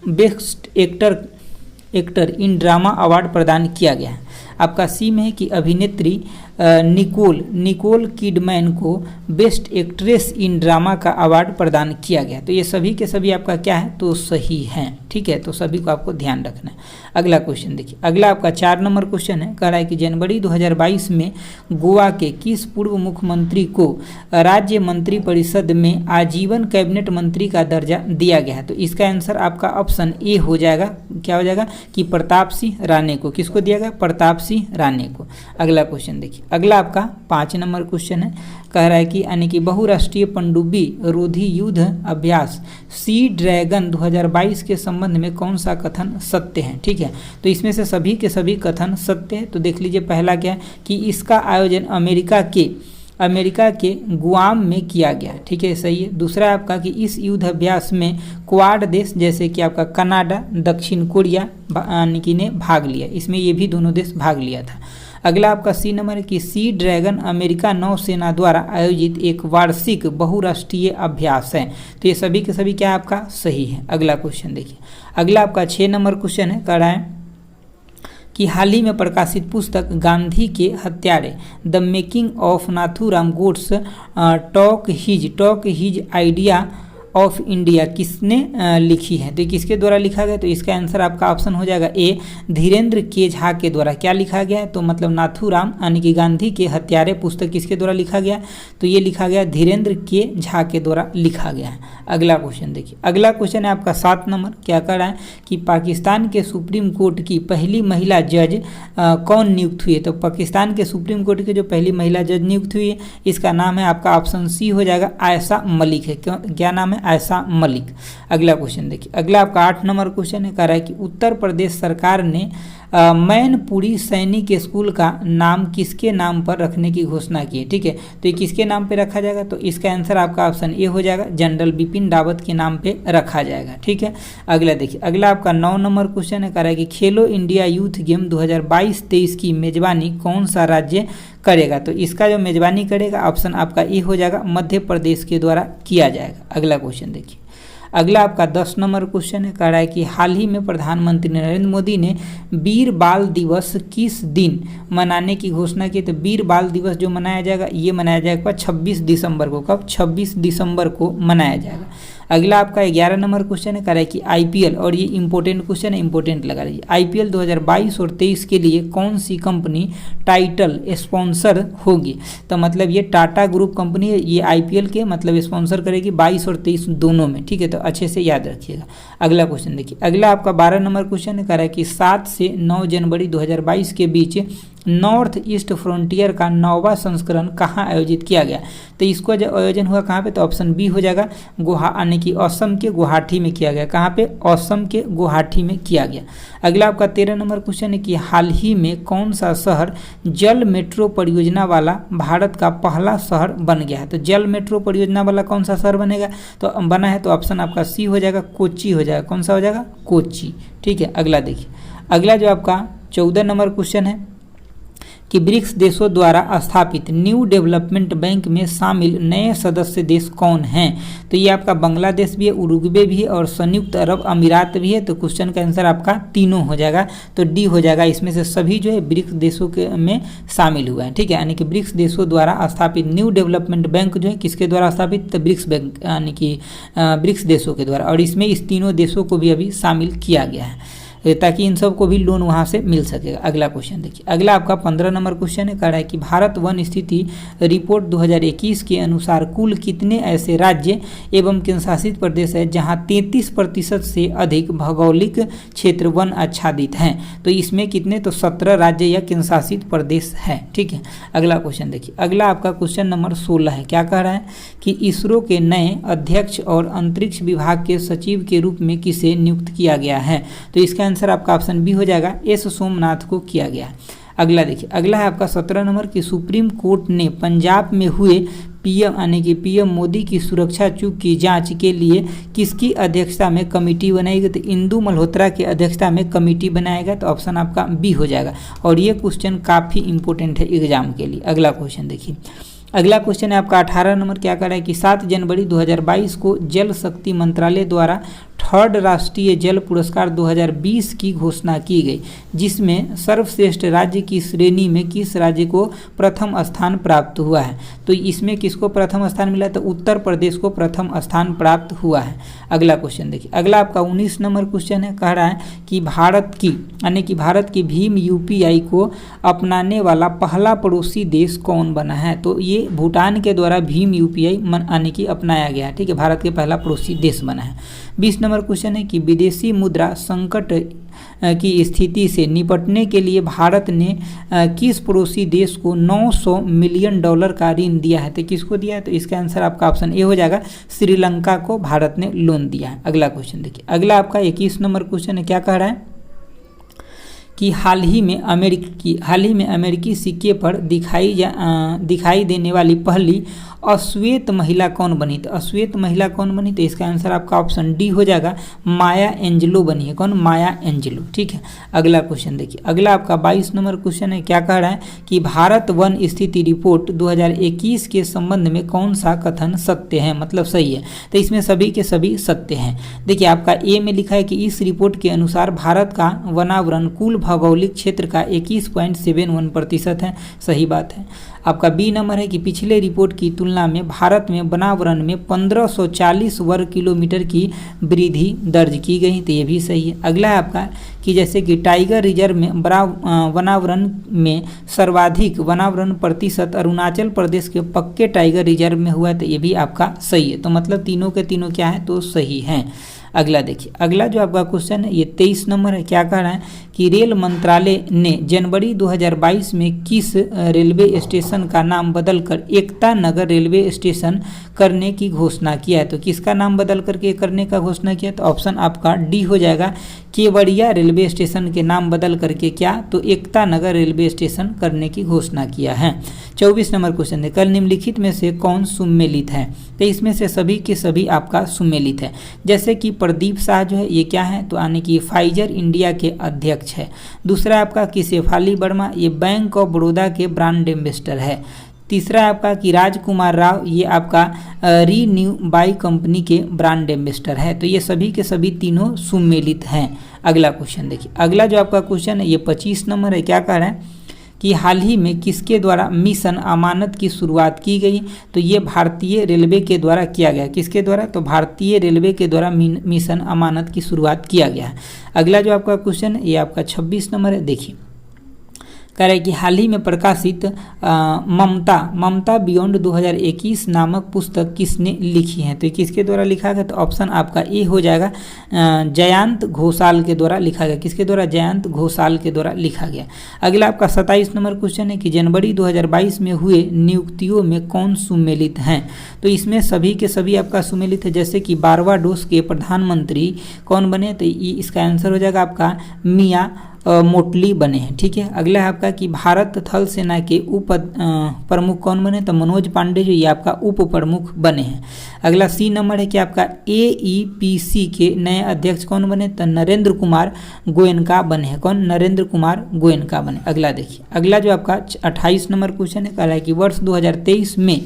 best actor in drama award प्रदान किया गया है। आपका सी में है कि अभिनेत्री निकोल किडमैन को बेस्ट एक्ट्रेस इन ड्रामा का अवार्ड प्रदान किया गया। तो ये सभी के सभी आपका क्या है, तो सही है। ठीक है, तो सभी को आपको ध्यान रखना है। अगला क्वेश्चन देखिए, अगला आपका 4 नंबर क्वेश्चन है, कह रहा है कि जनवरी 2022 में गोवा के किस पूर्व मुख्यमंत्री को राज्य मंत्रिपरिषद में आजीवन कैबिनेट मंत्री का दर्जा दिया गया है। तो इसका आंसर आपका ऑप्शन ए हो जाएगा। क्या हो जाएगा कि प्रताप सिंह राणे को। किसको दिया गया, प्रताप सिंह राणे को। अगला क्वेश्चन देखिए, अगला आपका 5 नंबर क्वेश्चन है, कह रहा है कि यानी कि बहुराष्ट्रीय पनडुब्बी रोधी युद्ध अभ्यास सी ड्रैगन 2022 के संबंध में कौन सा कथन सत्य है। ठीक है, तो इसमें से सभी के सभी कथन सत्य है। तो देख लीजिए, पहला क्या है कि इसका आयोजन अमेरिका के गुआम में किया गया। ठीक है, सही है। दूसरा आपका कि इस युद्ध अभ्यास में क्वाड देश जैसे कि आपका कनाडा, दक्षिण कोरिया ने भाग लिया, इसमें ये भी दोनों देश भाग लिया था। अगला आपका सी नंबर है कि सी ड्रैगन अमेरिका नौसेना द्वारा आयोजित एक वार्षिक बहुराष्ट्रीय अभ्यास है। तो ये सभी के सभी क्या आपका सही है। अगला क्वेश्चन देखिए, अगला आपका 6 नंबर क्वेश्चन है, कह रहा है कि हाल ही में प्रकाशित पुस्तक गांधी के हत्यारे the making of Nathuram Godse talk his idea of India किसने लिखी है। तो किसके द्वारा लिखा गया, तो इसका आंसर आपका ऑप्शन हो जाएगा ए, धीरेन्द्र के झा के द्वारा। क्या लिखा गया है, तो मतलब नाथूराम यानी कि गांधी के हत्यारे पुस्तक किसके द्वारा लिखा गया, तो ये लिखा गया धीरेन्द्र के झा के द्वारा लिखा गया है। अगला क्वेश्चन देखिए, अगला क्वेश्चन है आपका 7 नंबर, क्या कर रहा है कि पाकिस्तान के सुप्रीम कोर्ट की पहली महिला जज कौन नियुक्त हुई है। तो पाकिस्तान के सुप्रीम कोर्ट की जो पहली महिला जज नियुक्त हुई है, इसका नाम है आपका ऑप्शन सी हो जाएगा, आयशा मलिक है। क्या नाम है, आयशा मलिक। अगला क्वेश्चन देखिए, अगला आपका 8 नंबर क्वेश्चन है, कह रहा है कि उत्तर प्रदेश सरकार ने मैनपुरी सैनिक स्कूल का नाम किसके नाम पर रखने की घोषणा की है। ठीक है, तो ये किसके नाम पे रखा जाएगा, तो इसका आंसर आपका ऑप्शन ए हो जाएगा, जनरल बिपिन रावत के नाम पे रखा जाएगा। ठीक है, अगला देखिए, अगला आपका 9 नंबर क्वेश्चन है, कह रहा है कि खेलो इंडिया यूथ गेम 2022-23 की मेजबानी कौन सा राज्य करेगा। तो इसका जो मेजबानी करेगा ऑप्शन आपका ए हो जाएगा, मध्य प्रदेश के द्वारा किया जाएगा। अगला क्वेश्चन देखिए, अगला आपका 10 नंबर क्वेश्चन है, कह रहा है कि हाल ही में प्रधानमंत्री नरेंद्र मोदी ने वीर बाल दिवस किस दिन मनाने की घोषणा की। तो वीर बाल दिवस जो मनाया जाएगा, ये मनाया जाएगा 26 दिसंबर को। कब, 26 दिसंबर को मनाया जाएगा। अगला आपका 11 नंबर क्वेश्चन है, कह रहा है कि आईपीएल, और ये इंपॉर्टेंट क्वेश्चन है, इंपॉर्टेंट लगा लीजिए, आईपीएल 2022 और 23 के लिए कौन सी कंपनी टाइटल स्पॉन्सर होगी। तो मतलब ये टाटा ग्रुप कंपनी है, ये आईपीएल के मतलब स्पॉन्सर करेगी 22 और 23 दोनों में। ठीक है, तो अच्छे से याद रखिएगा। अगला क्वेश्चन देखिए, अगला आपका 12 नंबर क्वेश्चन है, कह रहा है कि 7 से 9 जनवरी 2022 के बीच नॉर्थ ईस्ट फ्रंटियर का 9वां संस्करण कहाँ आयोजित किया गया। तो इसको जो आयोजन हुआ कहाँ पे, तो ऑप्शन बी हो जाएगा, यानी कि असम के गुवाहाटी में किया गया। कहाँ पे, असम के गुवाहाटी में किया गया। अगला आपका 13 नंबर क्वेश्चन है कि हाल ही में कौन सा शहर जल मेट्रो परियोजना वाला भारत का पहला शहर बन गया है। तो जल मेट्रो परियोजना वाला कौन सा शहर बनेगा, तो बना है, तो ऑप्शन आपका सी हो जाएगा, कोच्चि हो जाएगा। कौन सा हो जाएगा, कोच्चि। ठीक है, अगला देखिए, अगला जो आपका 14 नंबर क्वेश्चन है कि ब्रिक्स देशों द्वारा स्थापित न्यू डेवलपमेंट बैंक में शामिल नए सदस्य देश कौन हैं। तो ये आपका बांग्लादेश भी है, उरुग्वे भी है और संयुक्त अरब अमीरात भी है। तो क्वेश्चन का आंसर आपका तीनों हो जाएगा, तो डी हो जाएगा। इसमें से सभी जो है ब्रिक्स देशों के में शामिल हुआ है। ठीक है, यानी कि ब्रिक्स देशों द्वारा स्थापित न्यू डेवलपमेंट बैंक जो है किसके द्वारा स्थापित, तो ब्रिक्स बैंक यानी कि ब्रिक्स देशों के द्वारा, और इसमें इस तीनों देशों को भी अभी शामिल किया गया है ताकि इन सब को भी लोन वहाँ से मिल सकेगा। अगला क्वेश्चन देखिए, अगला आपका 15 नंबर क्वेश्चन है, कह रहा है कि भारत वन स्थिति रिपोर्ट 2021 के अनुसार कुल कितने ऐसे राज्य एवं केंद्रशासित प्रदेश है जहाँ 33% से अधिक भौगोलिक क्षेत्र वन आच्छादित हैं। तो इसमें कितने, तो 17 राज्य या केंद्रशासित प्रदेश है। ठीक है, अगला क्वेश्चन देखिए, अगला आपका क्वेश्चन नंबर 16 है, क्या कह रहा है कि इसरो के नए अध्यक्ष और अंतरिक्ष विभाग के सचिव के रूप में किसे नियुक्त किया गया है। तो इसका आंसर आपका ऑप्शन बी हो जाएगा, एस सोमनाथ को किया गया है। अगला देखिए, अगला है आपका 17 नंबर की सुप्रीम कोर्ट ने पंजाब में हुए पीएम यानी कि पीएम मोदी की सुरक्षा चूक की जांच के लिए किसकी अध्यक्षता में कमेटी बनाई गई? तो इंदु मल्होत्रा की अध्यक्षता में कमेटी बनाया गया। तो ऑप्शन आपका बी हो जाएगा। और ये क्वेश्चन काफ़ी इंपॉर्टेंट है एग्जाम के लिए। अगला क्वेश्चन देखिए, अगला क्वेश्चन है आपका 18 नंबर, क्या कर रहा है कि 7 जनवरी 2022 को जल शक्ति मंत्रालय द्वारा थर्ड राष्ट्रीय जल पुरस्कार 2020 की घोषणा की गई, जिसमें सर्वश्रेष्ठ राज्य की श्रेणी में किस राज्य को प्रथम स्थान प्राप्त हुआ है? तो इसमें किसको प्रथम स्थान मिला? तो उत्तर प्रदेश को प्रथम स्थान प्राप्त हुआ है। अगला क्वेश्चन देखिए, अगला आपका 19 नंबर क्वेश्चन है, कह रहा है कि भारत की भीम यूपीआई को अपनाने वाला पहला पड़ोसी देश कौन बना है? तो ये भूटान के द्वारा भीम यूपीआई यानी कि अपनाया गया है। ठीक है, भारत के पहला पड़ोसी देश बना है। 20 नंबर क्वेश्चन है कि विदेशी मुद्रा संकट की स्थिति से निपटने के लिए भारत ने किस पड़ोसी देश को $900 मिलियन का ऋण दिया है? तो किसको दिया है? तो इसका आंसर आपका ऑप्शन ए हो जाएगा, श्रीलंका को भारत ने लोन दिया है। अगला क्वेश्चन देखिए, अगला आपका 21 नंबर क्वेश्चन है, क्या कह रहा है कि हाल ही में अमेरिकी सिक्के पर दिखाई देने वाली पहली अश्वेत महिला कौन बनी? तो अश्वेत महिला कौन बनी? तो इसका आंसर आपका ऑप्शन डी हो जाएगा, माया एंजेलो बनी है। कौन? माया एंजेलो। ठीक है, अगला क्वेश्चन देखिए, अगला आपका 22 नंबर क्वेश्चन है, क्या कह रहा है कि भारत वन स्थिति रिपोर्ट 2021 के संबंध में कौन सा कथन सत्य है, मतलब सही है? तो इसमें सभी के सभी सत्य हैं। देखिए, आपका ए में लिखा है कि इस रिपोर्ट के अनुसार भारत का वनावरण कुल भौगोलिक क्षेत्र का 21.71% है, सही बात है। आपका बी नंबर है कि पिछले रिपोर्ट की तुलना में भारत में वनावरण में 1540 वर्ग किलोमीटर की वृद्धि दर्ज की गई, तो ये भी सही है। अगला है आपका कि जैसे कि टाइगर रिजर्व में वनावरण में सर्वाधिक वनावरण प्रतिशत अरुणाचल प्रदेश के पक्के टाइगर रिजर्व में हुआ है, तो ये भी आपका सही है। तो मतलब तीनों के तीनों क्या है? तो सही हैं। अगला देखिए, अगला जो आपका क्वेश्चन है ये 23 नंबर है, क्या कह रहा है कि रेल मंत्रालय ने जनवरी 2022 में किस रेलवे स्टेशन का नाम बदलकर एकता नगर रेलवे स्टेशन करने की घोषणा किया है? तो किसका नाम बदल करके करने का घोषणा किया? तो ऑप्शन आपका डी हो जाएगा, केवड़िया रेलवे स्टेशन के नाम बदल करके क्या? तो एकता नगर रेलवे स्टेशन करने की घोषणा किया है। 24 नंबर क्वेश्चन है, कल निम्नलिखित में से कौन सुमेलित है? तो इसमें से सभी के सभी आपका सुमेलित है। जैसे कि प्रदीप शाह जो है ये क्या है? तो यानी कि फाइजर इंडिया के अध्यक्ष है। दूसरा आपका कि शेफाली वर्मा ये बैंक ऑफ बड़ौदा के ब्रांड एम्बेसडर है। तीसरा आपका कि राजकुमार राव ये आपका रीन्यू बाई कंपनी के ब्रांड एम्बेसडर है। तो ये सभी के सभी तीनों सुमेलित हैं। अगला क्वेश्चन देखिए, अगला जो आपका क्वेश्चन है ये 25 नंबर है, क्या कह रहा है कि हाल ही में किसके द्वारा मिशन अमानत की शुरुआत की गई? तो ये भारतीय रेलवे के द्वारा किया गया। किसके द्वारा? तो भारतीय रेलवे के द्वारा मिशन अमानत की शुरुआत किया गया है। अगला जो आपका क्वेश्चन है ये आपका 26 नंबर है, देखिए कह रहा है कि हाल ही में प्रकाशित ममता बियॉन्ड 2021 नामक पुस्तक किसने लिखी है? तो किसके द्वारा लिखा गया? तो ऑप्शन आपका ए हो जाएगा, जयंत घोषाल के द्वारा लिखा गया। किसके द्वारा? जयंत घोषाल के द्वारा लिखा गया। अगला आपका 27 नंबर क्वेश्चन है कि जनवरी 2022 में हुए नियुक्तियों में कौन सुमेलित हैं? तो इसमें सभी के सभी आपका सुमेलित है। जैसे कि बारबाडोस के प्रधानमंत्री कौन बने? तो इसका आंसर हो जाएगा आपका मिया मोटली बने हैं। ठीक है, अगला है आपका कि भारत थल सेना के उप प्रमुख कौन बने? तो मनोज पांडे जो ये आपका उप प्रमुख बने हैं। अगला सी नंबर है कि आपका AEPC के नए अध्यक्ष कौन बने? तो नरेंद्र कुमार गोयनका बने हैं। कौन? नरेंद्र कुमार गोयनका बने। अगला देखिए, अगला जो आपका 28 नंबर क्वेश्चन है, कह रहा है कि वर्ष 2023 में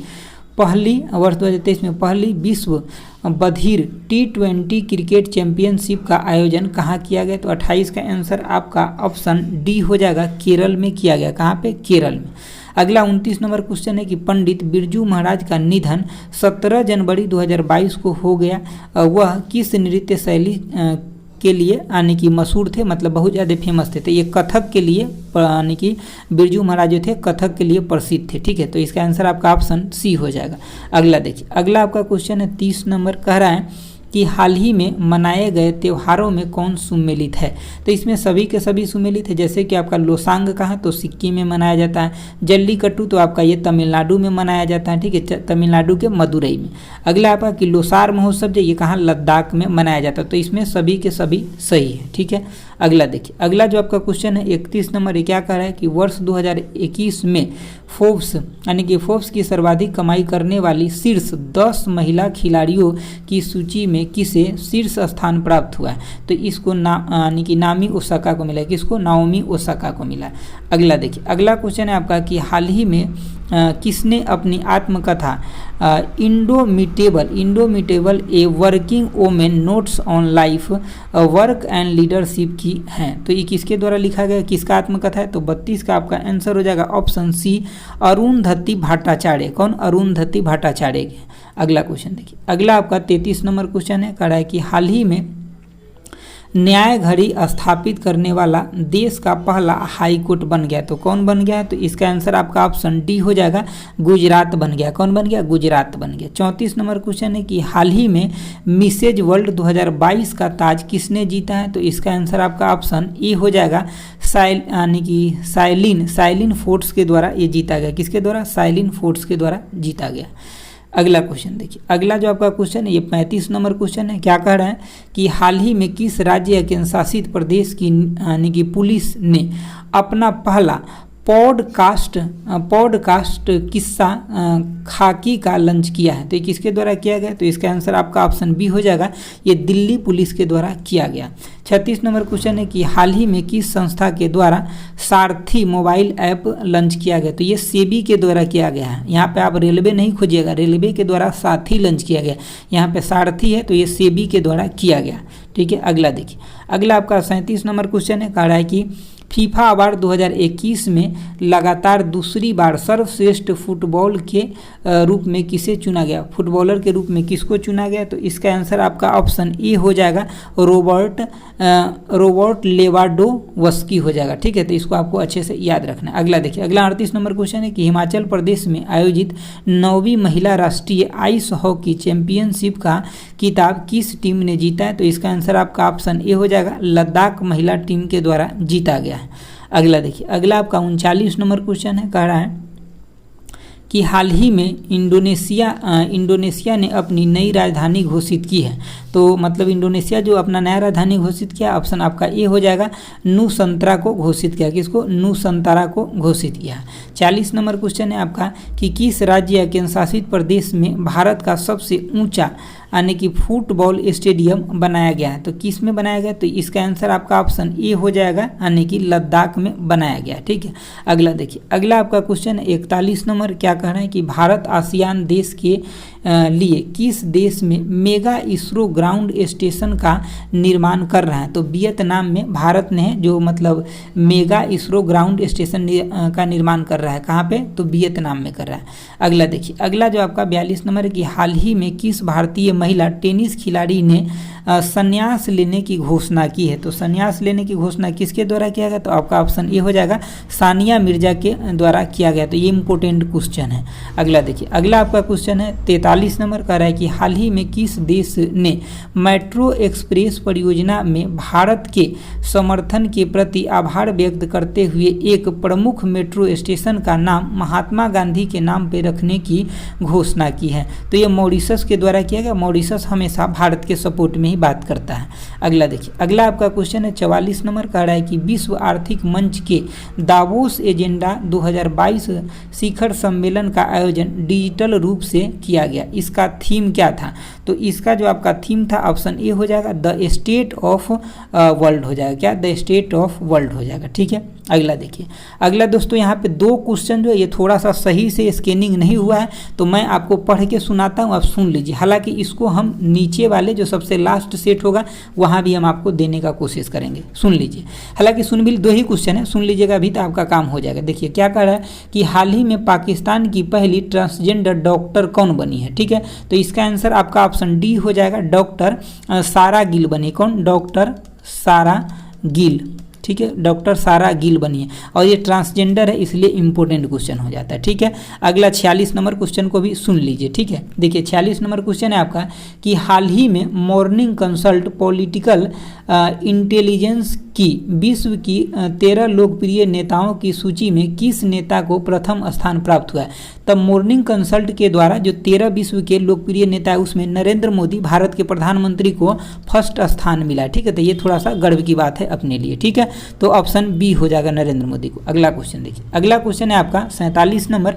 पहली विश्व बधिर T20 क्रिकेट चैंपियनशिप का आयोजन कहाँ किया गया? तो 28 का आंसर आपका ऑप्शन डी हो जाएगा, केरल में किया गया। कहाँ पे? केरल में। अगला 29 नंबर क्वेश्चन है कि पंडित बिरजू महाराज का निधन 17 जनवरी 2022 को हो गया। वह किस नृत्य शैली के लिए यानी कि मशहूर थे, मतलब बहुत ज़्यादा फेमस थे? तो ये कथक के लिए यानी कि बिरजू महाराज जो थे कथक के लिए प्रसिद्ध थे। ठीक है, तो इसका आंसर आपका ऑप्शन सी हो जाएगा। अगला देखिए, अगला आपका क्वेश्चन है 30 नंबर, कह रहा है कि हाल ही में मनाए गए त्योहारों में कौन सुमेलित है। तो इसमें सभी के सभी सुमेलित है। जैसे कि आपका लोसांग कहाँ, तो सिक्किम में मनाया जाता है। जल्लीकट्टू तो आपका ये तमिलनाडु में मनाया जाता है, ठीक है, तमिलनाडु के मदुरई में। अगला आपका कि लोसार महोत्सव जो ये कहाँ, लद्दाख में मनाया जाता है। तो इसमें सभी के सभी सही है, ठीक है। अगला देखिए, अगला जो आपका क्वेश्चन है 31 नंबर, ये क्या कह रहा है कि वर्ष 2021 में फोर्ब्स यानी कि फोर्ब्स की सर्वाधिक कमाई करने वाली शीर्ष 10 महिला खिलाड़ियों की सूची में किसे शीर्ष स्थान प्राप्त हुआ है। तो इसको यानी कि नामी ओसाका को मिला है। किसको, नाओमी ओसाका को मिला है। अगला देखिए, अगला क्वेश्चन है आपका कि हाल ही में किसने अपनी आत्मकथा indomitable a working women notes on life work and leadership की है। तो ये किसके द्वारा लिखा गया, किसका आत्मकथा है। तो 32 का आपका आंसर हो जाएगा ऑप्शन सी, अरुंधति भट्टाचार्य। कौन, अरुंधति भट्टाचार्य। अगला क्वेश्चन देखिए, अगला आपका 33 नंबर क्वेश्चन है, कह रहा है कि हाल ही में न्याय घड़ी स्थापित करने वाला देश का पहला हाई कोर्ट बन गया। तो कौन बन गया है, तो इसका आंसर आपका ऑप्शन डी हो जाएगा, गुजरात बन गया। कौन बन गया, गुजरात बन गया। 34 नंबर क्वेश्चन है कि हाल ही में मिसेज वर्ल्ड 2022 का ताज किसने जीता है। तो इसका आंसर आपका ऑप्शन ए हो जाएगा, यानी कि साइलिन फोर्ट्स के द्वारा ये जीता गया। किसके द्वारा, साइलिन फोर्ट्स के द्वारा जीता गया। अगला क्वेश्चन देखिए, अगला जो आपका क्वेश्चन है ये 35 नंबर क्वेश्चन है। क्या कह रहा है कि हाल ही में किस राज्य या केंद्र शासित प्रदेश की यानी कि पुलिस ने अपना पहला पॉडकास्ट किस्सा खाकी का लॉन्च किया है। तो ये किसके द्वारा किया गया, तो इसका आंसर आपका ऑप्शन बी हो जाएगा, ये दिल्ली पुलिस के द्वारा किया गया। 36 नंबर क्वेश्चन है कि हाल ही में किस संस्था के द्वारा सारथी मोबाइल ऐप लॉन्च किया गया। तो ये सेबी के द्वारा किया गया है। यहाँ पे आप रेलवे नहीं खोजिएगा, रेलवे के द्वारा सारथी लॉन्च किया गया। यहाँ पे सारथी है तो ये सेबी के द्वारा किया गया, ठीक है। अगला देखिए, अगला आपका 37 नंबर क्वेश्चन है, कह रहा है कि फीफा अवार्ड 2021 में लगातार दूसरी बार सर्वश्रेष्ठ फुटबॉल के रूप में किसे चुना गया, फुटबॉलर के रूप में किसको चुना गया। तो इसका आंसर आपका ऑप्शन ए हो जाएगा, रोबर्ट लेवाडोवस्की हो जाएगा, ठीक है। तो इसको आपको अच्छे से याद रखना है। अगला देखिए, अगला 38 नंबर क्वेश्चन है कि हिमाचल प्रदेश में आयोजित 9वीं महिला राष्ट्रीय आइस हॉकी चैंपियनशिप का खिताब किस टीम ने जीता है। तो इसका आंसर आपका ऑप्शन ए हो जाएगा, लद्दाख महिला टीम के द्वारा जीता गया है। अगला देखिए, अगला आपका 39 नंबर क्वेश्चन है, कह रहा है कि हाल ही में इंडोनेशिया ने अपनी नई राजधानी घोषित की है। तो मतलब इंडोनेशिया जो अपना नया राजधानी घोषित किया, ऑप्शन आपका ए हो जाएगा, नुसंतरा को घोषित किया। किसको, नुसंतरा को घोषित किया। 40 नंबर क्वेश्चन है आपका कि किस राज्य या केंद्र शासित प्रदेश में भारत का सबसे ऊंचा यानी कि फुटबॉल स्टेडियम बनाया गया है। तो किस में बनाया गया, तो इसका आंसर आपका ऑप्शन ए हो जाएगा, यानी कि लद्दाख में बनाया गया, ठीक है। अगला देखिए, अगला आपका क्वेश्चन है 41 नंबर, क्या कह रहे हैं कि भारत आसियान देश के लिए किस देश में मेगा इसरो ग्राउंड स्टेशन का निर्माण कर रहा है। तो वियतनाम में भारत ने जो मतलब मेगा इसरो ग्राउंड स्टेशन का निर्माण कर रहा है। कहाँ पे, तो वियतनाम में कर रहा है। अगला देखिए, अगला जो आपका 42 नंबर है कि हाल ही में किस भारतीय महिला टेनिस खिलाड़ी ने संन्यास लेने की घोषणा की है। तो संन्यास लेने की घोषणा किसके द्वारा किया गया, तो आपका ऑप्शन ए हो जाएगा, सानिया मिर्जा के द्वारा किया गया। तो ये इंपॉर्टेंट क्वेश्चन है। अगला देखिए, अगला आपका क्वेश्चन है 43 नंबर, कह रहा है कि हाल ही में किस देश ने मेट्रो एक्सप्रेस परियोजना में भारत के समर्थन के प्रति आभार व्यक्त करते हुए एक प्रमुख मेट्रो स्टेशन का नाम महात्मा गांधी के नाम पर रखने की घोषणा की है। तो ये मॉरिशस के द्वारा किया गया। मॉरिशस हमेशा भारत के सपोर्ट में बात करता है। अगला देखिए, अगला आपका क्वेश्चन है 44 नंबर, कह रहा है कि विश्व आर्थिक मंच के दावोस एजेंडा 2022 शिखर सम्मेलन का आयोजन डिजिटल रूप से किया गया। इसका थीम क्या था, तो इसका जो आपका थीम था ऑप्शन ए हो जाएगा, द स्टेट ऑफ वर्ल्ड हो जाएगा। क्या, द स्टेट ऑफ वर्ल्ड हो जाएगा, ठीक है। अगला देखिए, अगला दोस्तों यहाँ पे 2 क्वेश्चन जो है ये थोड़ा सा सही से स्कैनिंग नहीं हुआ है, तो मैं आपको पढ़ के सुनाता हूँ, आप सुन लीजिए। हालांकि इसको हम नीचे वाले जो सबसे लास्ट सेट होगा वहाँ भी हम आपको देने का कोशिश करेंगे, सुन लीजिए। हालांकि सुन भी 2 ही क्वेश्चन है, सुन लीजिएगा अभी तो आपका काम हो जाएगा। देखिए क्या कह रहा है कि हाल ही में पाकिस्तान की पहली ट्रांसजेंडर डॉक्टर कौन बनी है, ठीक है। तो इसका आंसर आपका ऑप्शन डी हो जाएगा, डॉक्टर सारा गिल बनी। कौन, डॉक्टर सारा गिल, ठीक है, डॉक्टर सारा गिल बनी है और ये ट्रांसजेंडर है, इसलिए इंपॉर्टेंट क्वेश्चन हो जाता है। ठीक है, अगला 46 नंबर क्वेश्चन को भी सुन लीजिए। ठीक है, देखिए 46 नंबर क्वेश्चन है आपका कि हाल ही में मॉर्निंग कंसल्ट पॉलिटिकल इंटेलिजेंस की विश्व की 13 लोकप्रिय नेताओं की सूची में किस नेता को प्रथम स्थान प्राप्त हुआ है। तब मॉर्निंग कंसल्ट के द्वारा जो 13 विश्व के लोकप्रिय नेता है उसमें नरेंद्र मोदी भारत के प्रधानमंत्री को फर्स्ट स्थान मिला। ठीक है, तो ये थोड़ा सा गर्व की बात है अपने लिए। ठीक है, तो ऑप्शन बी हो जाएगा नरेंद्र मोदी को। अगला क्वेश्चन देखिए, अगला क्वेश्चन है आपका 47 नंबर।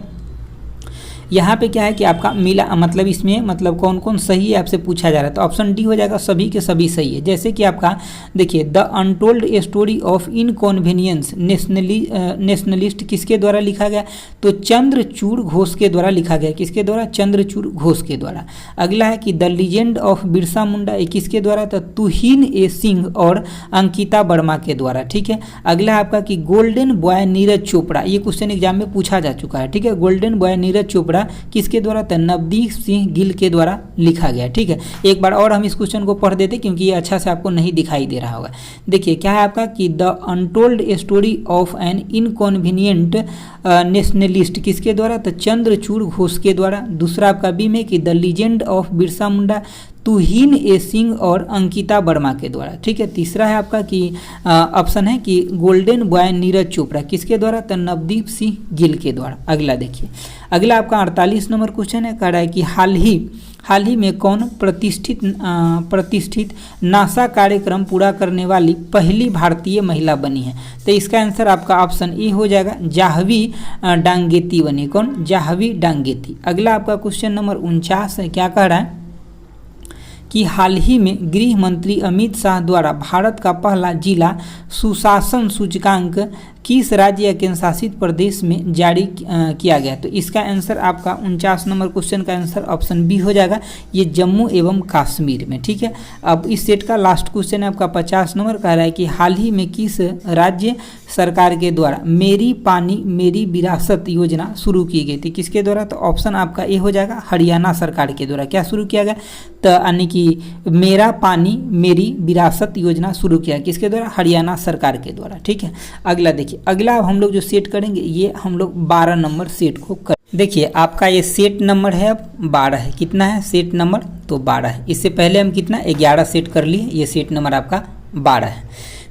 यहाँ पे क्या है कि आपका मिला मतलब इसमें मतलब कौन कौन सही है आपसे पूछा जा रहा है, तो ऑप्शन डी हो जाएगा, सभी के सभी सही है। जैसे कि आपका देखिए the untold story of inconvenience nationalist किसके द्वारा लिखा गया, तो चंद्रचूड़ घोष के द्वारा लिखा गया। किसके द्वारा, चंद्रचूड़ घोष के द्वारा। अगला है कि the legend of Birsa Munda, ये किसके द्वारा, तो तुहिन ए सिंह और अंकिता वर्मा के द्वारा। ठीक है, अगला है आपका कि गोल्डन बॉय नीरज चोपड़ा, ये क्वेश्चन एग्जाम में पूछा जा चुका है। ठीक है, गोल्डन बॉय नीरज चोपड़ा किसके द्वारा, तो नवदीप सिंह गिल के द्वारा लिखा गया। ठीक है, एक बार और हम इस क्वेश्चन को पढ़ देते क्योंकि ये अच्छा से आपको नहीं दिखाई दे रहा होगा। देखिए क्या है आपका कि the untold story of an inconvenient nationalist किसके द्वारा, तो चंद्रचूड़ घोष के द्वारा। दूसरा आपका बी में कि the legend of Birsa Munda तुहिन ए सिंह और अंकिता वर्मा के द्वारा। ठीक है, तीसरा है आपका कि ऑप्शन है कि गोल्डन बॉय नीरज चोपड़ा किसके द्वारा, तो नवदीप सिंह गिल के द्वारा। अगला देखिए, अगला आपका 48 नंबर क्वेश्चन है, कह रहा है कि हाल ही में कौन प्रतिष्ठित नासा कार्यक्रम पूरा करने वाली पहली भारतीय महिला बनी है, तो इसका आंसर आपका ऑप्शन ए हो जाएगा, जाह्नवी डांगेती बनी। कौन, जाह्नवी डांगेती। अगला आपका क्वेश्चन नंबर 49 है, क्या कह रहा है कि हाल ही में गृह मंत्री अमित शाह द्वारा भारत का पहला जिला सुशासन सूचकांक किस राज्य या केंद्र शासित प्रदेश में जारी किया गया, तो इसका आंसर आपका 49 नंबर क्वेश्चन का आंसर ऑप्शन बी हो जाएगा, ये जम्मू एवं कश्मीर में। ठीक है, अब इस सेट का लास्ट क्वेश्चन है आपका 50 नंबर, कह रहा है कि हाल ही में किस राज्य सरकार के द्वारा मेरी पानी मेरी विरासत योजना शुरू की गई थी, किसके द्वारा, तो ऑप्शन आपका ए हो जाएगा, हरियाणा सरकार के द्वारा। क्या शुरू किया गया, तो यानी कि मेरा पानी मेरी विरासत योजना शुरू किया, किसके द्वारा, हरियाणा सरकार के द्वारा। ठीक है, अगला देखिए, अगला हम लोग जो सेट करेंगे ये हम लोग 12 नंबर सेट को कर। देखिए आपका ये सेट नंबर है अब 12 है, कितना है सेट नंबर, तो 12 है। इससे पहले हम कितना 11 सेट कर लिए, ये सेट नंबर आपका 12 है।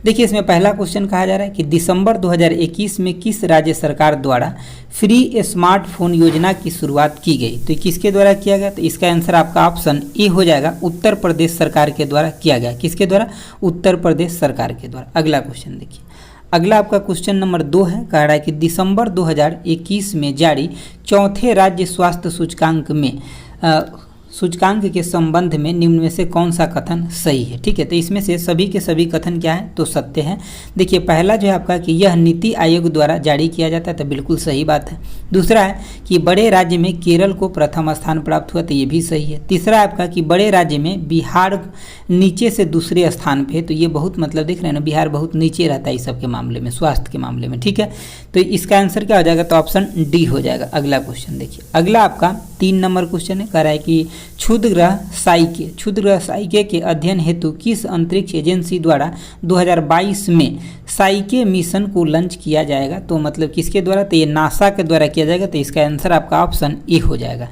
देखिए इसमें पहला क्वेश्चन कहा जा रहा है कि दिसंबर 2021 में किस राज्य सरकार द्वारा फ्री स्मार्टफोन योजना की शुरुआत की गई, तो किसके द्वारा किया गया, तो इसका आंसर आपका ऑप्शन ए हो जाएगा, उत्तर प्रदेश सरकार के द्वारा किया गया। किसके द्वारा, उत्तर प्रदेश सरकार के द्वारा। अगला क्वेश्चन देखिए, अगला आपका क्वेश्चन नंबर 2 है, कह रहा है कि दिसंबर 2021 में जारी चौथे राज्य स्वास्थ्य सूचकांक के संबंध में निम्न में से कौन सा कथन सही है। ठीक है, तो इसमें से सभी के सभी कथन क्या है, तो सत्य है। देखिए पहला जो है आपका कि यह नीति आयोग द्वारा जारी किया जाता है, तो बिल्कुल सही बात है। दूसरा है कि बड़े राज्य में केरल को प्रथम स्थान प्राप्त हुआ, तो ये भी सही है। तीसरा आपका कि बड़े राज्य में बिहार नीचे से दूसरे स्थान पे, तो ये बहुत मतलब देख रहे हैं ना, बिहार बहुत नीचे रहता है इस सब के मामले में, स्वास्थ्य के मामले में। ठीक है, तो इसका आंसर क्या हो जाएगा, तो ऑप्शन डी हो जाएगा। अगला क्वेश्चन देखिए, अगला आपका 3 नंबर क्वेश्चन है, कह रहा है कि क्षुद्रग्रह साइके के अध्ययन हेतु किस अंतरिक्ष एजेंसी द्वारा 2022 में साइके मिशन को लॉन्च किया जाएगा, तो मतलब किसके द्वारा, तो ये नासा के द्वारा किया जाएगा, तो इसका आंसर आपका ऑप्शन ए हो जाएगा।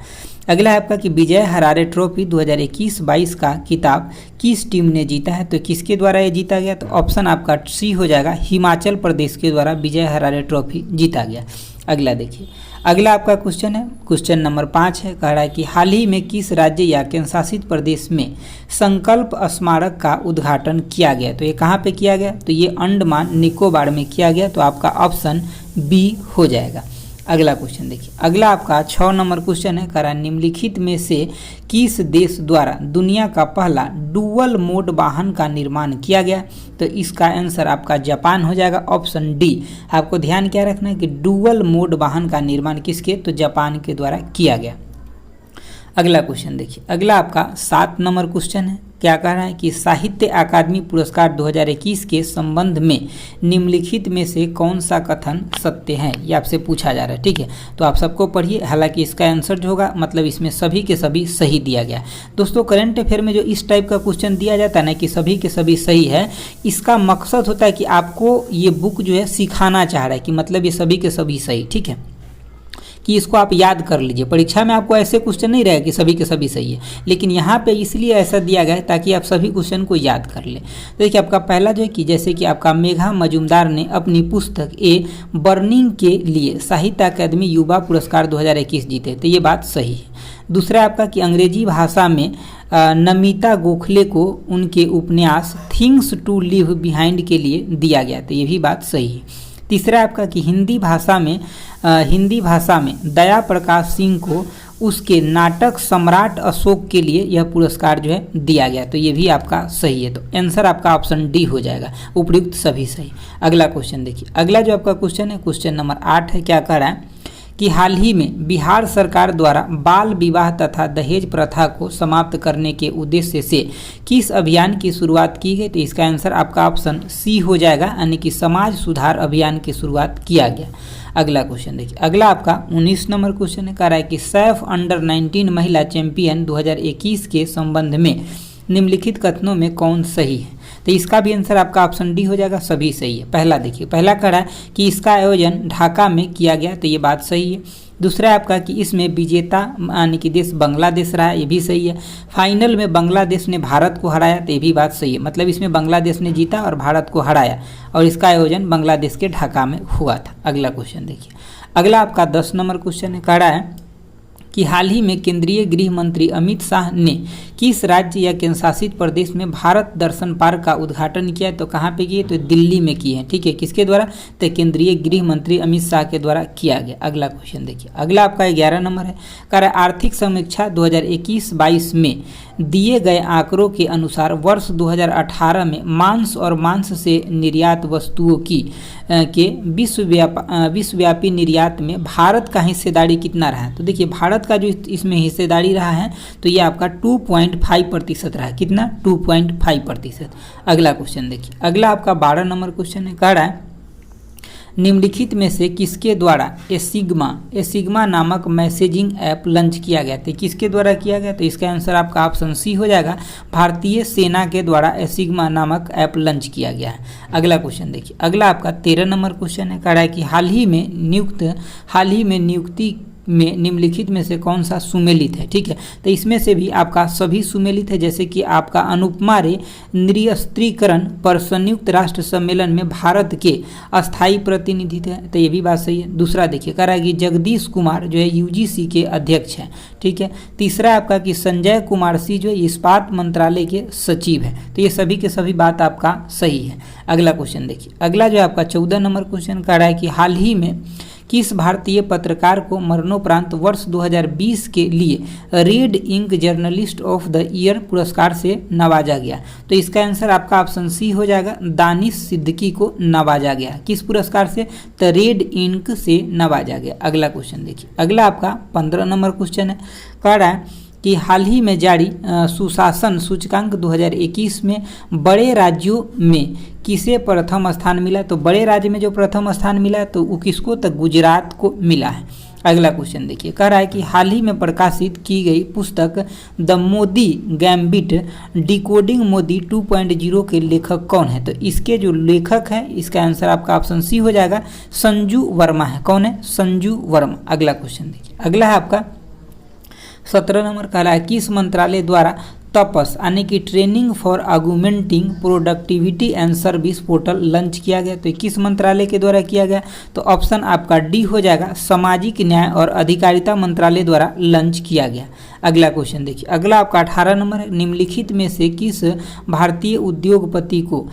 अगला है आपका कि विजय हरारे ट्रॉफी 2021-22 का किताब किस टीम ने जीता है, तो किसके द्वारा ये जीता गया, तो ऑप्शन आपका सी हो जाएगा, हिमाचल प्रदेश के द्वारा विजय हरारे ट्रॉफी जीता गया। अगला देखिए, अगला आपका क्वेश्चन है, क्वेश्चन नंबर 5 है, कह रहा है कि हाल ही में किस राज्य या केंद्र शासित प्रदेश में संकल्प स्मारक का उद्घाटन किया गया, तो ये कहाँ पे किया गया, तो ये अंडमान निकोबार में किया गया, तो आपका ऑप्शन बी हो जाएगा। अगला क्वेश्चन देखिए, अगला आपका 6 नंबर क्वेश्चन है, कह रहा है निम्नलिखित में से किस देश द्वारा दुनिया का पहला डुअल मोड वाहन का निर्माण किया गया, तो इसका आंसर आपका जापान हो जाएगा, ऑप्शन डी। आपको ध्यान क्या रखना है कि डुअल मोड वाहन का निर्माण किसके, तो जापान के द्वारा किया गया। अगला क्वेश्चन देखिए, अगला आपका 7 नंबर क्वेश्चन है, क्या कह रहा है कि साहित्य अकादमी पुरस्कार 2021 के संबंध में निम्नलिखित में से कौन सा कथन सत्य है, ये आपसे पूछा जा रहा है। ठीक है, तो आप सबको पढ़िए। हालांकि इसका आंसर जो होगा मतलब इसमें सभी के सभी सही दिया गया। दोस्तों करंट अफेयर में जो इस टाइप का क्वेश्चन दिया जाता है ना कि सभी के सभी सही है, इसका मकसद होता है कि आपको ये बुक जो है सिखाना चाह रहा है कि मतलब ये सभी के सभी सही। ठीक है, कि इसको आप याद कर लीजिए। परीक्षा में आपको ऐसे क्वेश्चन नहीं रहेगा कि सभी के सभी सही है, लेकिन यहाँ पे इसलिए ऐसा दिया गया है ताकि आप सभी क्वेश्चन को याद कर लें। तो देखिए आपका पहला जो है कि जैसे कि आपका मेघा मजुमदार ने अपनी पुस्तक ए बर्निंग के लिए साहित्य अकादमी युवा पुरस्कार 2021 जीते, तो ये बात सही है। दूसरा आपका कि अंग्रेजी भाषा में नमिता गोखले को उनके उपन्यास थिंग्स टू लीव बिहाइंड के लिए दिया गया, तो ये भी बात सही है। तीसरा आपका कि हिंदी भाषा में दया प्रकाश सिंह को उसके नाटक सम्राट अशोक के लिए यह पुरस्कार जो है दिया गया, तो ये भी आपका सही है। तो आंसर आपका ऑप्शन डी हो जाएगा, उपयुक्त सभी सही। अगला क्वेश्चन देखिए, अगला जो आपका क्वेश्चन है क्वेश्चन नंबर 8 है। क्या कर रहा है कि हाल ही में बिहार सरकार द्वारा बाल विवाह तथा दहेज प्रथा को समाप्त करने के उद्देश्य से किस अभियान की शुरुआत की गई, तो इसका आंसर आपका ऑप्शन सी हो जाएगा, यानी कि समाज सुधार अभियान की शुरुआत किया गया। अगला क्वेश्चन देखिए, अगला आपका 19 नंबर क्वेश्चन है। कह रहा है कि सैफ अंडर 19 महिला चैंपियन 2021 के संबंध में निम्नलिखित कथनों में कौन सही है, तो इसका भी आंसर आपका ऑप्शन डी हो जाएगा, सभी सही है। पहला देखिए, पहला कह रहा है कि इसका आयोजन ढाका में किया गया, तो ये बात सही है। दूसरा आपका कि इसमें विजेता यानी कि देश बांग्लादेश रहा, ये भी सही है। फाइनल में बांग्लादेश ने भारत को हराया, तो ये भी बात सही है, मतलब इसमें बांग्लादेश ने जीता और भारत को हराया, और इसका आयोजन बांग्लादेश के ढाका में हुआ था। अगला क्वेश्चन देखिए, अगला आपका 10 नंबर क्वेश्चन है। कह रहा है कि हाल ही में केंद्रीय गृह मंत्री अमित शाह ने किस राज्य या केंद्र शासित प्रदेश में भारत दर्शन पार्क का उद्घाटन किया है, तो कहाँ पे किए, तो दिल्ली में किए हैं। ठीक है, किसके द्वारा, तो केंद्रीय गृह मंत्री अमित शाह के द्वारा किया गया। अगला क्वेश्चन देखिए, अगला आपका 11 नंबर है। कह रहा है आर्थिक समीक्षा 2021-22 में दिए गए आंकड़ों के अनुसार वर्ष 2018 में मांस और मांस से निर्यात वस्तुओं की के विश्वव्यापी निर्यात में भारत का हिस्सेदारी कितना रहा है, तो देखिए भारत का जो इसमें हिस्सेदारी रहा है तो ये आपका 2.5% रहा है। कितना, 2.5%। अगला क्वेश्चन देखिए, अगला आपका 12 नंबर क्वेश्चन है। कह रहा है निम्नलिखित में से किसके द्वारा एसिग्मा नामक मैसेजिंग ऐप लॉन्च किया गया, तो किसके द्वारा किया गया, तो इसका आंसर आपका ऑप्शन सी हो जाएगा, भारतीय सेना के द्वारा एसिग्मा नामक ऐप लॉन्च किया गया है। अगला क्वेश्चन देखिए, अगला आपका 13 नंबर क्वेश्चन है। कह रहा है कि हाल ही में नियुक्ति में निम्नलिखित में से कौन सा सुमेलित है। ठीक है, तो इसमें से भी आपका सभी सुमेलित है, जैसे कि आपका अनुपमा रे निरस्त्रीकरण पर संयुक्त राष्ट्र सम्मेलन में भारत के अस्थायी प्रतिनिधि थे, तो ये भी बात सही है। दूसरा देखिए, कह रहा है कि जगदीश कुमार जो है यूजीसी के अध्यक्ष हैं। ठीक है, तीसरा आपका कि संजय कुमार सिंह जो है इस्पात मंत्रालय के सचिव है, तो ये सभी के सभी बात आपका सही है। अगला क्वेश्चन देखिए, अगला जो आपका 14 नंबर क्वेश्चन कह रहा है कि हाल ही में किस भारतीय पत्रकार को मरणोपरांत वर्ष 2020 के लिए Red Ink journalist of the year पुरस्कार से नवाजा गया, तो इसका आंसर आपका ऑप्शन सी हो जाएगा, दानिश सिद्दीकी को नवाजा गया। किस पुरस्कार से, तो रेड इंक से नवाजा गया। अगला क्वेश्चन देखिए, अगला आपका 15 नंबर क्वेश्चन है। कह रहा है कि हाल ही में जारी सुशासन सूचकांक 2021 में बड़े राज्यों में किसे प्रथम स्थान मिला, तो बड़े राज्य में जो प्रथम स्थान मिला तो वो किसको, तो गुजरात को मिला है। अगला क्वेश्चन देखिए, कह रहा है कि हाल ही में प्रकाशित की गई पुस्तक the Modi gambit decoding Modi 2.0 के लेखक कौन है, तो इसके जो लेखक है इसका आंसर आपका ऑप्शन सी हो जाएगा, संजू वर्मा है। कौन है, संजू वर्मा। अगला क्वेश्चन देखिए, अगला है आपका 17 नंबर। कह रहा है किस मंत्रालय द्वारा तपस यानी कि training for augmenting productivity and service portal launch किया गया, तो किस मंत्रालय के द्वारा किया गया, तो ऑप्शन आपका डी हो जाएगा, सामाजिक न्याय और अधिकारिता मंत्रालय द्वारा लॉन्च किया गया। अगला क्वेश्चन देखिए, अगला आपका 18 नंबर है। निम्नलिखित में से किस भारतीय उद्योगपति को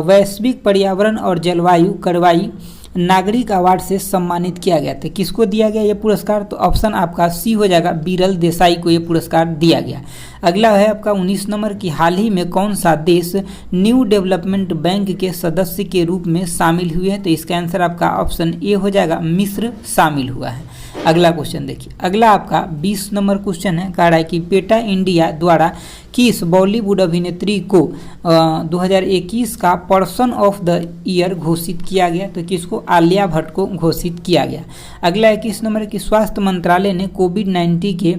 वैश्विक पर्यावरण और जलवायु कार्रवाई नागरिक अवार्ड से सम्मानित किया गया, तो किसको दिया गया ये पुरस्कार, तो ऑप्शन आपका सी हो जाएगा, बिरल देसाई को ये पुरस्कार दिया गया। अगला है आपका 19 नंबर की हाल ही में कौन सा देश न्यू डेवलपमेंट बैंक के सदस्य के रूप में शामिल हुए हैं, तो इसका आंसर आपका ऑप्शन ए हो जाएगा, मिस्र शामिल हुआ है। अगला क्वेश्चन देखिए, अगला आपका 20 नंबर क्वेश्चन है, कह रहा है कि पेटा इंडिया द्वारा किस बॉलीवुड अभिनेत्री को 2021 का पर्सन ऑफ द ईयर घोषित किया गया? तो किसको? आलिया भट्ट को घोषित किया गया। अगला 21 नंबर की स्वास्थ्य मंत्रालय ने कोविड-19 के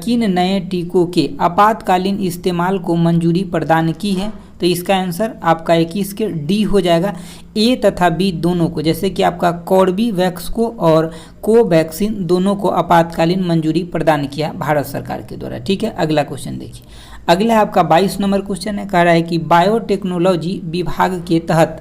किन नए टीकों के आपातकालीन इस्तेमाल को मंजूरी प्रदान की है? तो इसका आंसर आपका 21 के डी हो जाएगा, ए तथा बी दोनों को, जैसे कि आपका कॉर्बीवैक्स को और कोवैक्सीन दोनों को आपातकालीन मंजूरी प्रदान किया भारत सरकार के द्वारा। ठीक है, अगला क्वेश्चन देखिए, अगला आपका 22 नंबर क्वेश्चन है, कह रहा है कि बायोटेक्नोलॉजी विभाग के तहत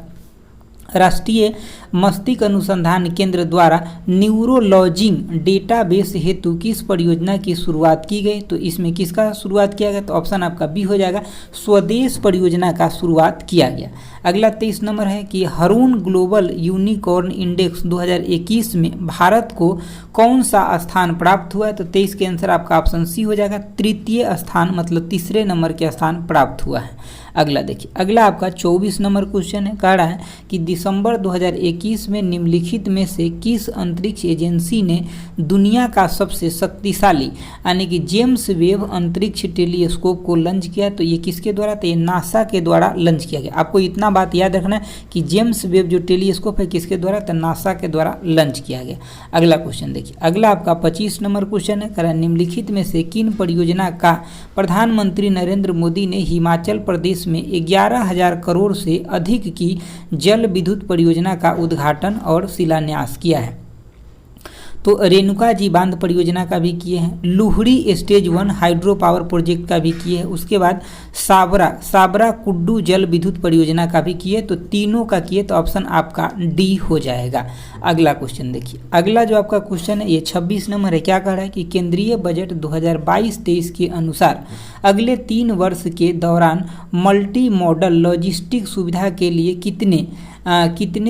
राष्ट्रीय मस्तिष्क अनुसंधान केंद्र द्वारा न्यूरोलॉजिंग डेटाबेस हेतु किस परियोजना की शुरुआत की गई? तो इसमें किसका शुरुआत किया गया? तो ऑप्शन आपका बी हो जाएगा, स्वदेश परियोजना का शुरुआत किया गया। अगला 23 नंबर है कि हरून ग्लोबल यूनिकॉर्न इंडेक्स 2021 में भारत को कौन सा स्थान प्राप्त हुआ है? तो 23 के आंसर आपका ऑप्शन सी हो जाएगा, तृतीय स्थान, मतलब तीसरे नंबर के स्थान प्राप्त हुआ है। अगला देखिए, अगला आपका 24 नंबर क्वेश्चन है, कह रहा है कि दिसंबर 2021 में निम्नलिखित में से किस अंतरिक्ष एजेंसी ने दुनिया का सबसे शक्तिशाली यानी कि जेम्स वेब अंतरिक्ष टेलीस्कोप को लॉन्च किया? तो ये किसके द्वारा? तो ये नासा के द्वारा लॉन्च किया गया। आपको इतना बात याद रखना है कि जेम्स वेब जो टेलीस्कोप है किसके द्वारा? तो नासा के द्वारा लॉन्च किया गया। अगला क्वेश्चन देखिए, अगला आपका 25 नंबर क्वेश्चन है, कह रहा है निम्नलिखित में से किन परियोजना का प्रधानमंत्री नरेंद्र मोदी ने हिमाचल प्रदेश में 11,000 करोड़ से अधिक की जल विद्युत परियोजना का उद्घाटन और शिलान्यास किया है? तो रेणुका जी बांध परियोजना का भी किए हैं, Luhri stage 1 hydro power project का भी किए हैं, उसके बाद साबरा कुड्डू जल विद्युत परियोजना का भी किए। तो तीनों का किए, तो ऑप्शन आपका डी हो जाएगा। अगला क्वेश्चन देखिए, अगला जो आपका क्वेश्चन है ये 26 नंबर है, क्या कह रहा है कि केंद्रीय बजट 2022-23 के अनुसार अगले 3 वर्ष के दौरान मल्टी मॉडल लॉजिस्टिक सुविधा के लिए कितने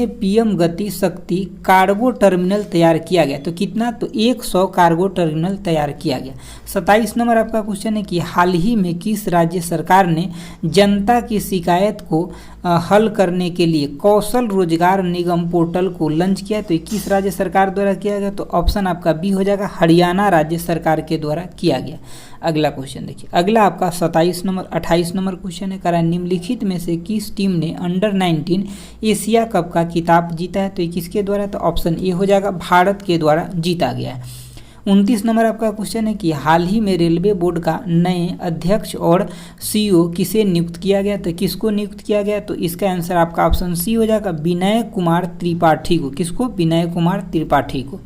पीएम गति शक्ति कार्गो टर्मिनल तैयार किया गया? तो कितना? तो 100 कार्गो टर्मिनल तैयार किया गया। 27 नंबर आपका क्वेश्चन है कि हाल ही में किस राज्य सरकार ने जनता की शिकायत को हल करने के लिए कौशल रोजगार निगम पोर्टल को लॉन्च किया? तो किस राज्य सरकार द्वारा किया गया? तो ऑप्शन आपका बी हो जाएगा, हरियाणा राज्य सरकार के द्वारा किया गया। अगला क्वेश्चन देखिए, अगला आपका 28 नंबर क्वेश्चन है, करा निम्नलिखित में से किस टीम ने अंडर 19 एशिया कप का खिताब जीता है? तो ये किसके द्वारा? तो ऑप्शन ए हो जाएगा, भारत के द्वारा जीता गया है। 29 नंबर आपका क्वेश्चन है कि हाल ही में रेलवे बोर्ड का नए अध्यक्ष और सीईओ किसे नियुक्त किया गया? तो किसको नियुक्त किया गया? तो इसका आंसर आपका ऑप्शन सी हो जाएगा, विनय कुमार त्रिपाठी को। किसको? विनय कुमार त्रिपाठी को।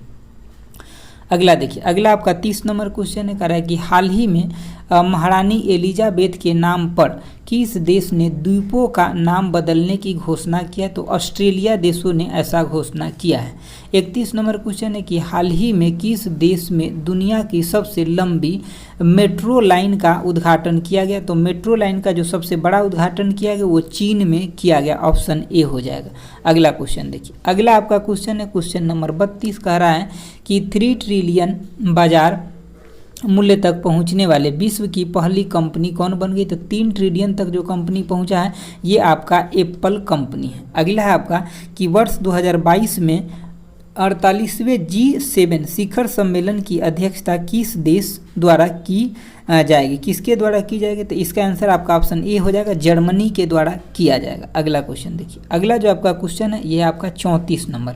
अगला देखिए, अगला आपका 30 नंबर क्वेश्चन है, कह रहा है कि हाल ही में महारानी एलिजाबेथ के नाम पर किस देश ने द्वीपों का नाम बदलने की घोषणा किया? तो ऑस्ट्रेलिया देशों ने ऐसा घोषणा किया है। 31 नंबर क्वेश्चन है कि हाल ही में किस देश में दुनिया की सबसे लंबी मेट्रो लाइन का उद्घाटन किया गया? तो मेट्रो लाइन का जो सबसे बड़ा उद्घाटन किया गया वो चीन में किया गया, ऑप्शन ए हो जाएगा। अगला क्वेश्चन देखिए, अगला आपका क्वेश्चन है क्वेश्चन नंबर 32, कह रहा है कि 3 ट्रिलियन बाजार मूल्य तक पहुंचने वाले विश्व की पहली कंपनी कौन बन गई? तो 3 ट्रिलियन तक जो कंपनी पहुंचा है ये आपका एप्पल कंपनी है। अगला है आपका कि वर्ष 2022 में 48वें G7 शिखर सम्मेलन की अध्यक्षता किस देश द्वारा की जाएगी? किसके द्वारा की जाएगी? तो इसका आंसर आपका ऑप्शन ए हो जाएगा, जर्मनी के द्वारा किया जाएगा। अगला क्वेश्चन देखिए, अगला जो आपका क्वेश्चन है ये आपका 34 नंबर।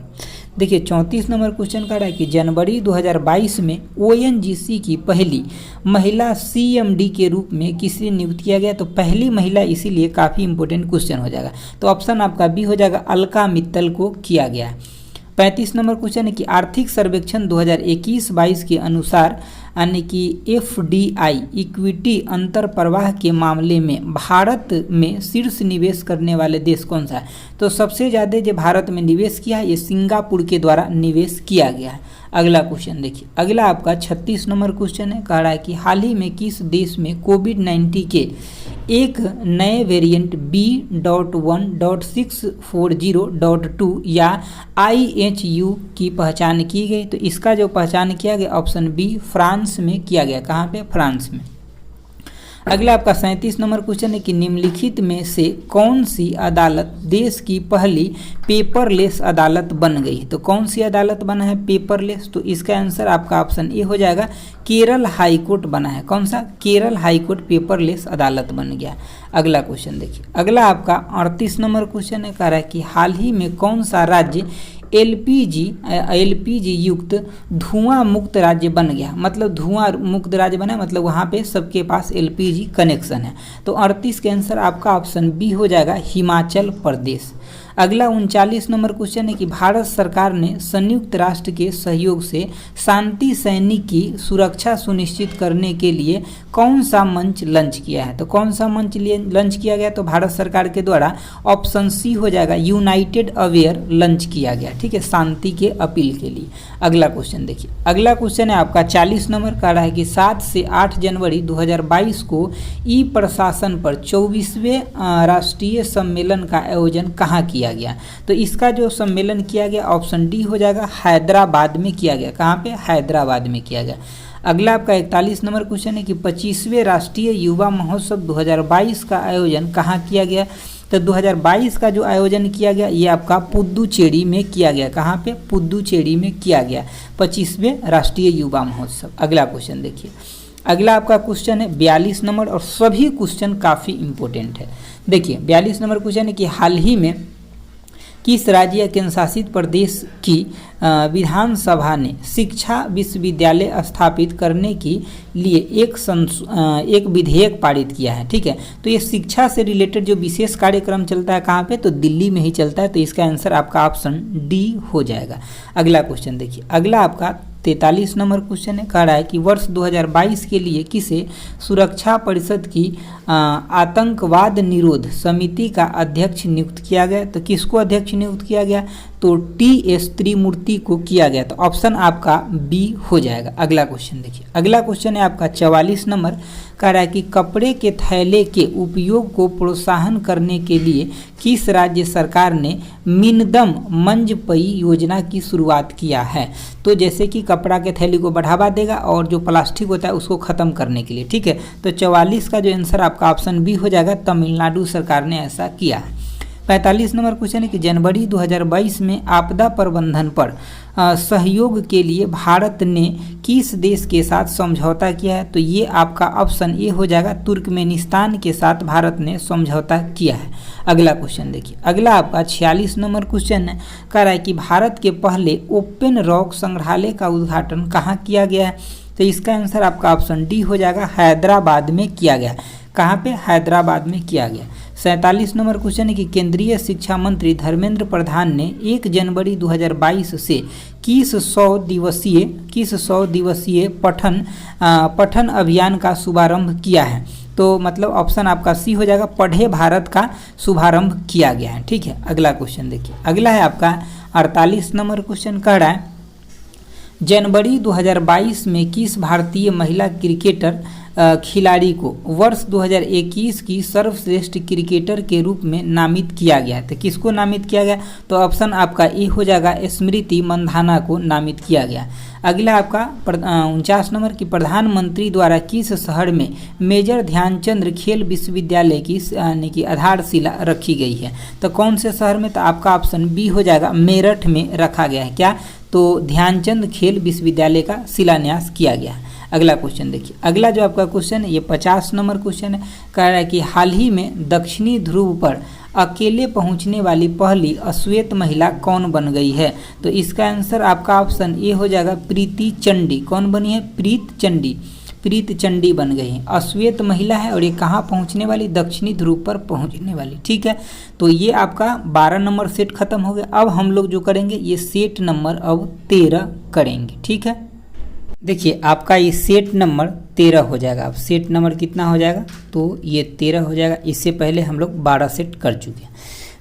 देखिए 34 नंबर क्वेश्चन का है कि जनवरी 2022 में ONGC की पहली महिला CMD के रूप में किसे नियुक्त किया गया? तो पहली महिला, इसीलिए काफ़ी इंपॉर्टेंट क्वेश्चन हो जाएगा। तो ऑप्शन आपका बी हो जाएगा, अलका मित्तल को किया गया है। 35 नंबर क्वेश्चन है कि आर्थिक सर्वेक्षण 2021-22 के अनुसार यानी कि FDI इक्विटी अंतर प्रवाह के मामले में भारत में शीर्ष निवेश करने वाले देश कौन सा है? तो सबसे ज़्यादा जो भारत में निवेश किया है ये सिंगापुर के द्वारा निवेश किया गया है। अगला क्वेश्चन देखिए, अगला आपका 36 नंबर क्वेश्चन है, कह रहा है कि हाल ही में किस देश में कोविड-19 के एक नए वेरिएंट B.1.640.2 या IHU की पहचान की गई? तो इसका जो पहचान किया गया ऑप्शन बी फ्रांस में किया गया। कहाँ पे? फ्रांस में। अगला आपका 37 नंबर क्वेश्चन है कि निम्नलिखित में से कौन सी अदालत देश की पहली पेपरलेस अदालत बन गई। तो कौन सी अदालत बना है पेपरलेस, तो इसका आंसर आपका ऑप्शन ए हो जाएगा, केरल हाई कोर्ट बना है। कौन सा, केरल हाई कोर्ट पेपरलेस अदालत बन गया। अगला क्वेश्चन देखिए, अगला आपका 38 नंबर क्वेश्चन है, कह रहा है कि हाल ही में कौन सा राज्य एलपीजी युक्त धुआं मुक्त राज्य बन गया। मतलब धुआं मुक्त राज्य बना, मतलब वहाँ पे सबके पास एलपीजी कनेक्शन है। तो 38 के आंसर आपका ऑप्शन बी हो जाएगा, हिमाचल प्रदेश। अगला 39 नंबर क्वेश्चन है कि भारत सरकार ने संयुक्त राष्ट्र के सहयोग से शांति सैनिक की सुरक्षा सुनिश्चित करने के लिए कौन सा मंच लॉन्च किया है। तो कौन सा मंच लॉन्च किया गया, तो भारत सरकार के द्वारा ऑप्शन सी हो जाएगा, यूनाइटेड अवेयर लॉन्च किया गया, ठीक है, शांति के अपील के लिए। अगला क्वेश्चन देखिए, अगला क्वेश्चन है आपका 40 नंबर का रहा है कि 7 से 8 जनवरी 2022 को ई प्रशासन पर 24वें राष्ट्रीय सम्मेलन का आयोजन कहाँ किया गया। तो इसका जो सम्मेलन किया गया ऑप्शन डी हो जाएगा, हैदराबाद में किया गया। कहाँ पे, हैदराबाद में किया गया। अगला आपका 41 नंबर क्वेश्चन है कि 25वें राष्ट्रीय युवा महोत्सव 2022 का आयोजन कहाँ किया गया। तो 2022 का जो आयोजन किया गया ये आपका पुदुचेरी में किया गया। कहाँ पे, पुदुचेरी में किया गया 25वें राष्ट्रीय युवा महोत्सव। अगला क्वेश्चन देखिए, अगला आपका क्वेश्चन है 42 नंबर, और सभी क्वेश्चन काफ़ी इंपॉर्टेंट है। देखिए 42 नंबर क्वेश्चन है कि हाल ही में किस राज्य या केंद्र शासित प्रदेश की विधानसभा ने शिक्षा विश्वविद्यालय स्थापित करने के लिए एक विधेयक पारित किया है, ठीक है। तो ये शिक्षा से रिलेटेड जो विशेष कार्यक्रम चलता है कहाँ पे, तो दिल्ली में ही चलता है। तो इसका आंसर आपका ऑप्शन डी हो जाएगा। अगला क्वेश्चन देखिए, अगला आपका 43 नंबर क्वेश्चन है, कह रहा है कि वर्ष 2022 के लिए किसे सुरक्षा परिषद की आतंकवाद निरोध समिति का अध्यक्ष नियुक्त किया गया। तो किसको अध्यक्ष नियुक्त किया गया, तो टी.एस. त्रिमूर्ति को किया गया। तो ऑप्शन आपका बी हो जाएगा। अगला क्वेश्चन देखिए, अगला क्वेश्चन है आपका 44 नंबर, कह रहा है कि कपड़े के थैले के उपयोग को प्रोत्साहन करने के लिए किस राज्य सरकार ने मिनदम मंजपई योजना की शुरुआत किया है। तो जैसे कि कपड़ा के थैली को बढ़ावा देगा और जो प्लास्टिक होता है उसको खत्म करने के लिए, ठीक है। तो 44 का जो आंसर आपका ऑप्शन बी हो जाएगा, तमिलनाडु सरकार ने ऐसा किया है। 45 नंबर क्वेश्चन है कि जनवरी 2022 में आपदा प्रबंधन पर सहयोग के लिए भारत ने किस देश के साथ समझौता किया है। तो ये आपका ऑप्शन ए हो जाएगा, तुर्कमेनिस्तान के साथ भारत ने समझौता किया है। अगला क्वेश्चन देखिए, अगला आपका 46 नंबर क्वेश्चन है, कह रहा है कि भारत के पहले ओपन रॉक संग्रहालय का उद्घाटन कहाँ किया गया है। तो इसका आंसर आपका ऑप्शन डी हो जाएगा, हैदराबाद में किया गया। कहाँ पे, हैदराबाद में किया गया। 47 नंबर क्वेश्चन है कि केंद्रीय शिक्षा मंत्री धर्मेंद्र प्रधान ने 1 जनवरी 2022 से किस 100 दिवसीय पठन अभियान का शुभारंभ किया है। तो मतलब ऑप्शन आपका सी हो जाएगा, पढ़े भारत का शुभारंभ किया गया है, ठीक है। अगला क्वेश्चन देखिए, अगला है आपका 48 नंबर क्वेश्चन, कह रहा है जनवरी 2022 में किस भारतीय महिला क्रिकेटर खिलाड़ी को वर्ष 2021 की सर्वश्रेष्ठ क्रिकेटर के रूप में नामित किया गया है। तो किसको नामित किया गया, तो ऑप्शन आपका ए हो जाएगा, स्मृति मंधाना को नामित किया गया। अगला आपका 49 नंबर की प्रधानमंत्री द्वारा किस शहर में मेजर ध्यानचंद खेल विश्वविद्यालय की यानी कि आधारशिला रखी गई है। तो कौन से शहर में, तो आपका ऑप्शन बी हो जाएगा, मेरठ में रखा गया है। क्या, तो ध्यानचंद खेल विश्वविद्यालय का शिलान्यास किया गया है। अगला क्वेश्चन देखिए, अगला जो आपका क्वेश्चन है ये 50 नंबर क्वेश्चन है, कह रहा है कि हाल ही में दक्षिणी ध्रुव पर अकेले पहुंचने वाली पहली अश्वेत महिला कौन बन गई है। तो इसका आंसर आपका ऑप्शन ए हो जाएगा, प्रीति चंडी। कौन बनी है, प्रीत चंडी बन गई है, अश्वेत महिला है। और ये कहाँ पहुँचने वाली, दक्षिणी ध्रुव पर पहुँचने वाली, ठीक है। तो ये आपका 12 नंबर सेट खत्म हो गया। अब हम लोग जो करेंगे ये सेट नंबर अब 13 करेंगे, ठीक है। देखिए आपका ये सेट नंबर 13 हो जाएगा। अब सेट नंबर कितना हो जाएगा, तो ये 13 हो जाएगा। इससे पहले हम लोग 12 सेट कर चुके हैं।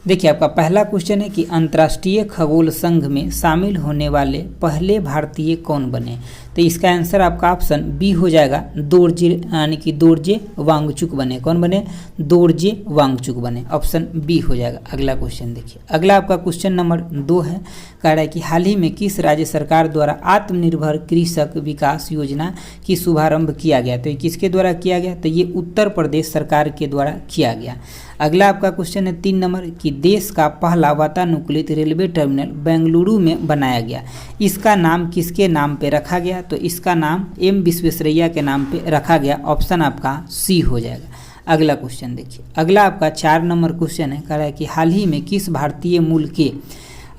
देखिए आपका पहला क्वेश्चन है कि अंतर्राष्ट्रीय खगोल संघ में शामिल होने वाले पहले भारतीय कौन बने। तो इसका आंसर आपका ऑप्शन बी हो जाएगा, दोरजे यानी कि दोरजे वांगचुक बने। कौन बने? दोरजे वांगचुक बने, ऑप्शन बी हो जाएगा। अगला क्वेश्चन देखिए, अगला आपका क्वेश्चन नंबर 2 है, कह रहा है कि हाल ही में किस राज्य सरकार द्वारा आत्मनिर्भर कृषक विकास योजना की शुभारंभ किया गया। तो ये किसके द्वारा किया गया? तो ये उत्तर प्रदेश सरकार के द्वारा किया गया। अगला आपका क्वेश्चन है 3 नंबर कि देश का पहला वातानुकूलित रेलवे टर्मिनल बेंगलुरु में बनाया गया, इसका नाम किसके नाम पे रखा गया। तो इसका नाम एम विश्वेश्वरैया के नाम पे रखा गया, ऑप्शन आपका सी हो जाएगा। अगला क्वेश्चन देखिए, अगला आपका 4 नंबर क्वेश्चन है, कह रहा है कि हाल ही में किस भारतीय मूल के